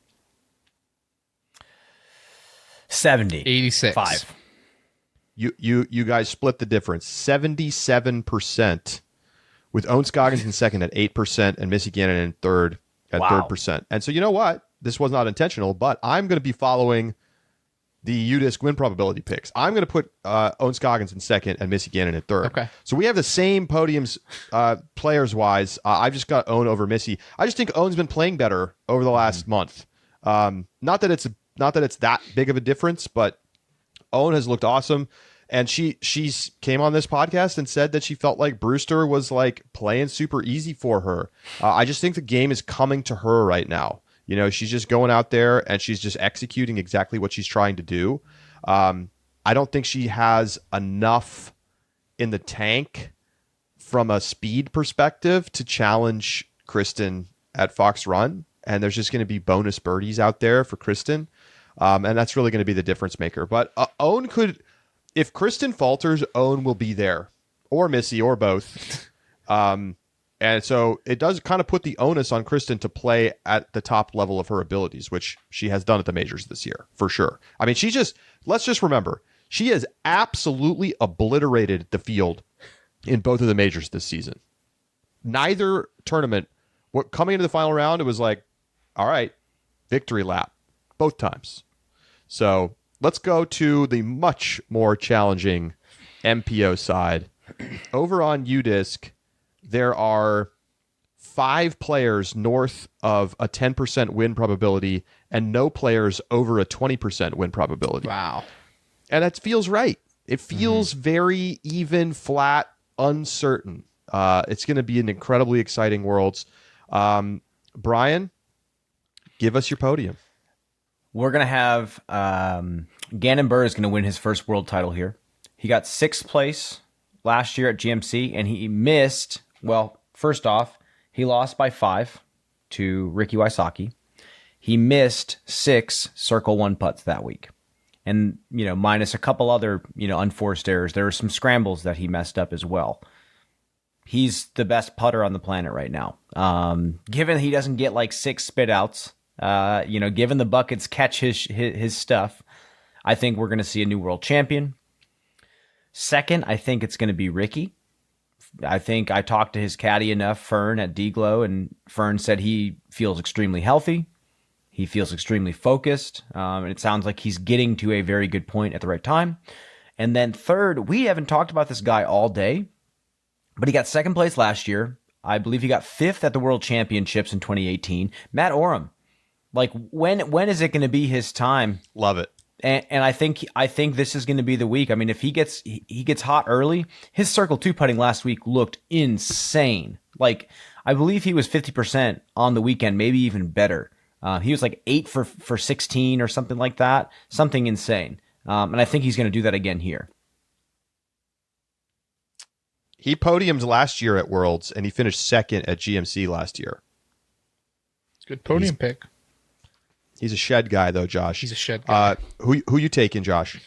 70. 86. 5. You guys split the difference. 77%, with Owen Scoggins in 2nd at 8% and Missy Gannon in 3rd at Wow. third percent. And so you know what? This was not intentional, but I'm going to be following the UDisc win probability picks. I'm going to put Owen Scoggins in second and Missy Gannon in third. Okay. So we have the same podiums players-wise. I've just got Owen over Missy. I just think Owen's been playing better over the last month. Not that it's that big of a difference, but Owen has looked awesome. And she's came on this podcast and said that she felt like Brewster was like playing super easy for her. I just think the game is coming to her right now. You know, she's just going out there and she's just executing exactly what she's trying to do. I don't think she has enough in the tank from a speed perspective to challenge Kristen at Fox Run. And there's just going to be bonus birdies out there for Kristen. And that's really going to be the difference maker. But Owen could, if Kristen falters, Owen will be there, or Missy, or both. And so it does kind of put the onus on Kristen to play at the top level of her abilities, which she has done at the majors this year, for sure. I mean, let's just remember, she has absolutely obliterated the field in both of the majors this season. Neither tournament, coming into the final round, it was like, all right, victory lap, both times. So let's go to the much more challenging MPO side. Over on UDisc, there are 5 players north of a 10% win probability and no players over a 20% win probability. Wow. And that feels right. It feels very even, flat, uncertain. It's going to be an incredibly exciting Worlds. Brian, give us your podium. We're going to have Gannon Burr is going to win his first world title here. He got 6th place last year at GMC, and he missed, well, first off, he lost by 5 to Ricky Wysocki. He missed 6 Circle 1 putts that week. And, you know, minus a couple other, you know, unforced errors. There were some scrambles that he messed up as well. He's the best putter on the planet right now. Given he doesn't get like 6 spit outs, you know, given the buckets catch his stuff, I think we're going to see a new world champion. Second, I think it's going to be Ricky. I think I talked to his caddy enough, Fern at D-Glow, and Fern said he feels extremely healthy. He feels extremely focused, and it sounds like he's getting to a very good point at the right time. And then third, we haven't talked about this guy all day, but he got 2nd place last year. I believe he got 5th at the World Championships in 2018. Matt Oram. Like, when is it going to be his time? Love it. And I think this is going to be the week. I mean, if he gets hot early, his Circle 2 putting last week looked insane. Like, I believe he was 50% on the weekend, maybe even better. He was like 8 for 16 or something like that. Something insane. And I think he's going to do that again here. He podiumed last year at Worlds, and he finished 2nd at GMC last year. Good podium pick. He's a shed guy, though, Josh. He's a shed guy. Who you taking, Josh?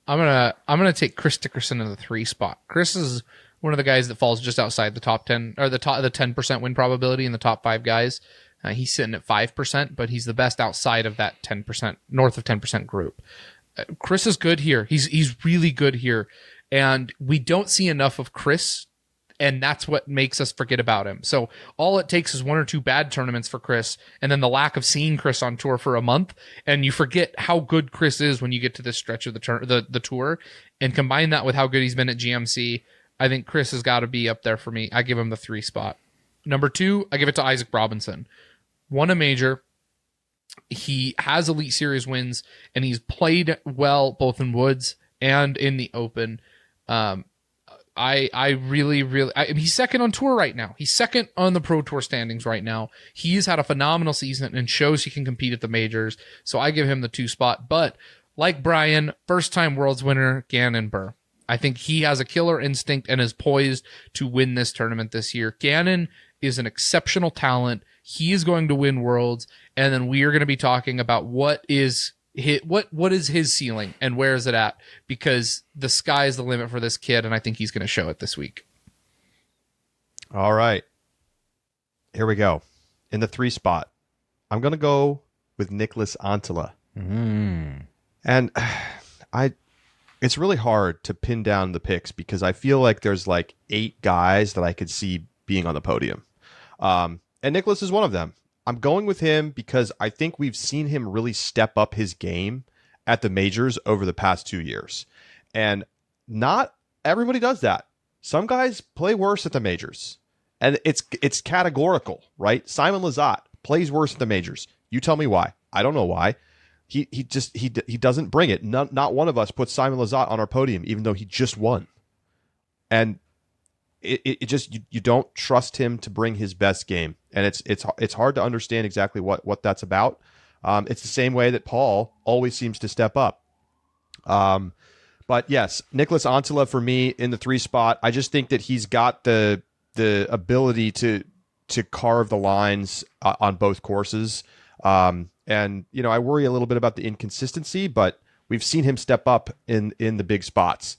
I'm gonna take Chris Dickerson in the 3 spot. Chris is one of the guys that falls just outside the top 10 or the 10% win probability in the top 5 guys. He's sitting at 5%, but he's the best outside of that 10%, north of 10% group. Chris is good here. He's really good here, and we don't see enough of Chris. And that's what makes us forget about him. So all it takes is 1 or 2 bad tournaments for Chris, and then the lack of seeing Chris on tour for a month, and you forget how good Chris is when you get to this stretch of the tour. And combine that with how good he's been at GMC, I think Chris has got to be up there for me. I give him the 3 spot. Number 2, I give it to Isaac Robinson. Won a major. He has Elite Series wins, and he's played well both in Woods and in the Open. I really, he's 2nd on tour right now. He's 2nd on the Pro Tour standings right now. He's had a phenomenal season and shows he can compete at the majors. So I give him the 2 spot. But like Brian, first time Worlds winner, Gannon Burr. I think he has a killer instinct and is poised to win this tournament this year. Gannon is an exceptional talent. He is going to win Worlds. And then we are going to be talking about what is his ceiling and where is it at, because the sky is the limit for this kid, and I think he's going to show it this week. All right, here we go. In the 3 spot, I'm going to go with Nicholas Antila. And it's really hard to pin down the picks because I feel like there's like 8 guys that I could see being on the podium. And Nicholas is one of them. I'm going with him because I think we've seen him really step up his game at the majors over the past 2 years. And not everybody does that. Some guys play worse at the majors. And it's categorical, right? Simon Lizotte plays worse at the majors. You tell me why. I don't know why. He doesn't bring it. Not one of us puts Simon Lizotte on our podium, even though he just won. And it just you don't trust him to bring his best game, and it's hard to understand exactly what that's about. It's the same way that Paul always seems to step up. But yes, Nicholas Antila for me in the 3 spot. I just think that he's got the ability to carve the lines on both courses. And I worry a little bit about the inconsistency, but we've seen him step up in the big spots.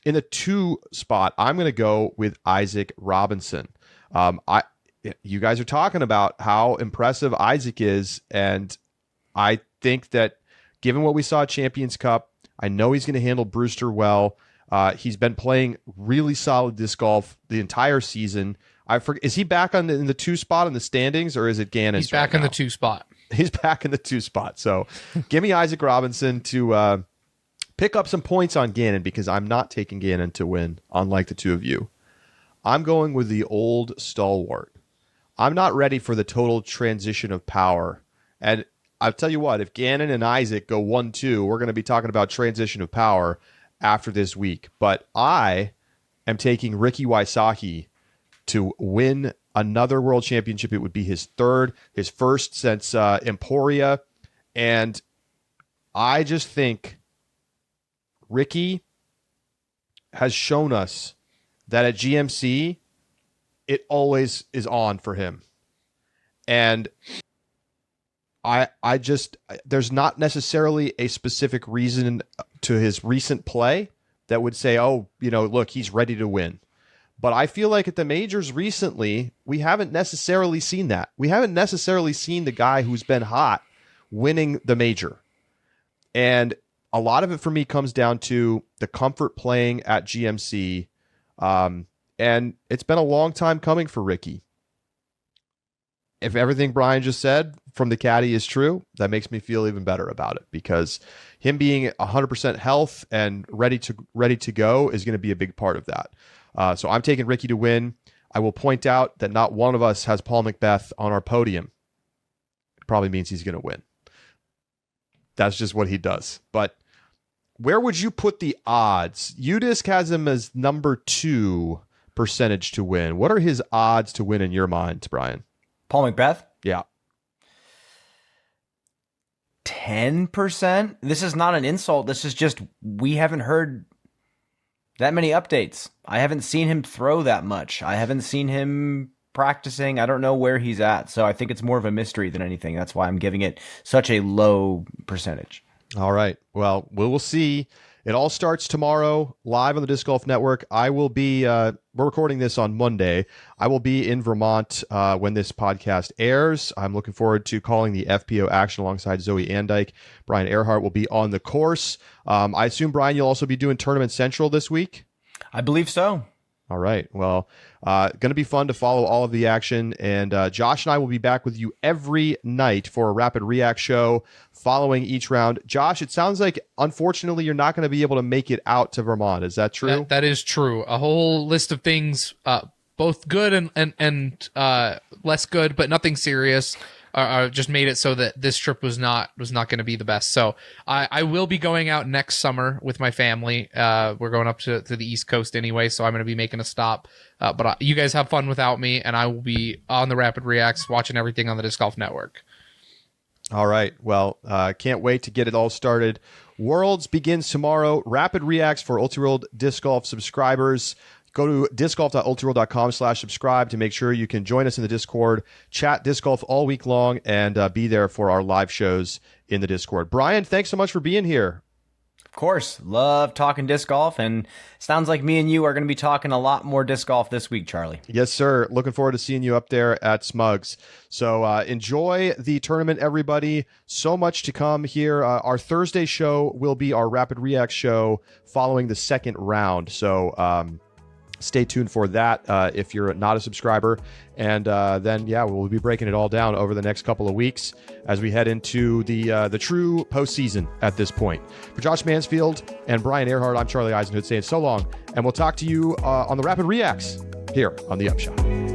In the 2 spot, I'm going to go with Isaac Robinson. You guys are talking about how impressive Isaac is, and I think that given what we saw at Champions Cup, I know he's going to handle Brewster well. He's been playing really solid disc golf the entire season. Is he back in the 2 spot in the standings, or is it Gannon? He's back in the 2 spot. He's back in the 2 spot. So give me Isaac Robinson to pick up some points on Gannon, because I'm not taking Gannon to win, unlike the 2 of you. I'm going with the old stalwart. I'm not ready for the total transition of power. And I'll tell you what, if Gannon and Isaac go 1-2, we're going to be talking about transition of power after this week. But I am taking Ricky Wysocki to win another world championship. It would be his first since Emporia. And I just think Ricky has shown us that at GMC, it always is on for him. And I just, there's not necessarily a specific reason to his recent play that would say, oh, look, he's ready to win. But I feel like at the majors recently, we haven't necessarily seen that. We haven't necessarily seen the guy who's been hot winning the major. And a lot of it for me comes down to the comfort playing at GMC. And it's been a long time coming for Ricky. If everything Brian just said from the caddy is true, that makes me feel even better about it, because him being 100% health and ready to go is going to be a big part of that. So I'm taking Ricky to win. I will point out that not one of us has Paul Macbeth on our podium. It probably means he's going to win. That's just what he does. But where would you put the odds? UDisc has him as number 2 percentage to win. What are his odds to win in your mind, Brian? Paul Macbeth? Yeah. 10%? This is not an insult. This is just, we haven't heard that many updates. I haven't seen him throw that much. I haven't seen him practicing. I don't know where he's at. So I think it's more of a mystery than anything. That's why I'm giving it such a low percentage. All right. Well, we will see. It all starts tomorrow live on the Disc Golf Network. I will be, we're recording this on Monday. I will be in Vermont when this podcast airs. I'm looking forward to calling the FPO action alongside Zoe Andike. Brian Earhart will be on the course. I assume, Brian, you'll also be doing Tournament Central this week? I believe so. All right. Well, going to be fun to follow all of the action. And Josh and I will be back with you every night for a Rapid React show following each round. Josh, it sounds like, unfortunately, you're not going to be able to make it out to Vermont. Is that true? That is true. A whole list of things, both good and less good, but nothing serious. Just made it so that this trip was not going to be the best. So I will be going out next summer with my family. We're going up to the East Coast anyway, so I'm going to be making a stop. But you guys have fun without me, and I will be on the Rapid Reacts watching everything on the Disc Golf Network. All right. Well, can't wait to get it all started. Worlds begins tomorrow. Rapid Reacts for UltiWorld Disc Golf subscribers. Go to discgolf.ultiworld.com/subscribe to make sure you can join us in the Discord, chat disc golf all week long, and be there for our live shows in the Discord. Brian, thanks so much for being here. Of course. Love talking disc golf, and sounds like me and you are going to be talking a lot more disc golf this week, Charlie. Yes, sir. Looking forward to seeing you up there at Smugs. So enjoy the tournament, everybody. So much to come here. Our Thursday show will be our Rapid React show following the second round. So Stay tuned for that if you're not a subscriber. And then, we'll be breaking it all down over the next couple of weeks as we head into the true postseason at this point. For Josh Mansfield and Brian Earhart, I'm Charlie Eisenhood saying so long, and we'll talk to you on the Rapid Reacts here on the Upshot.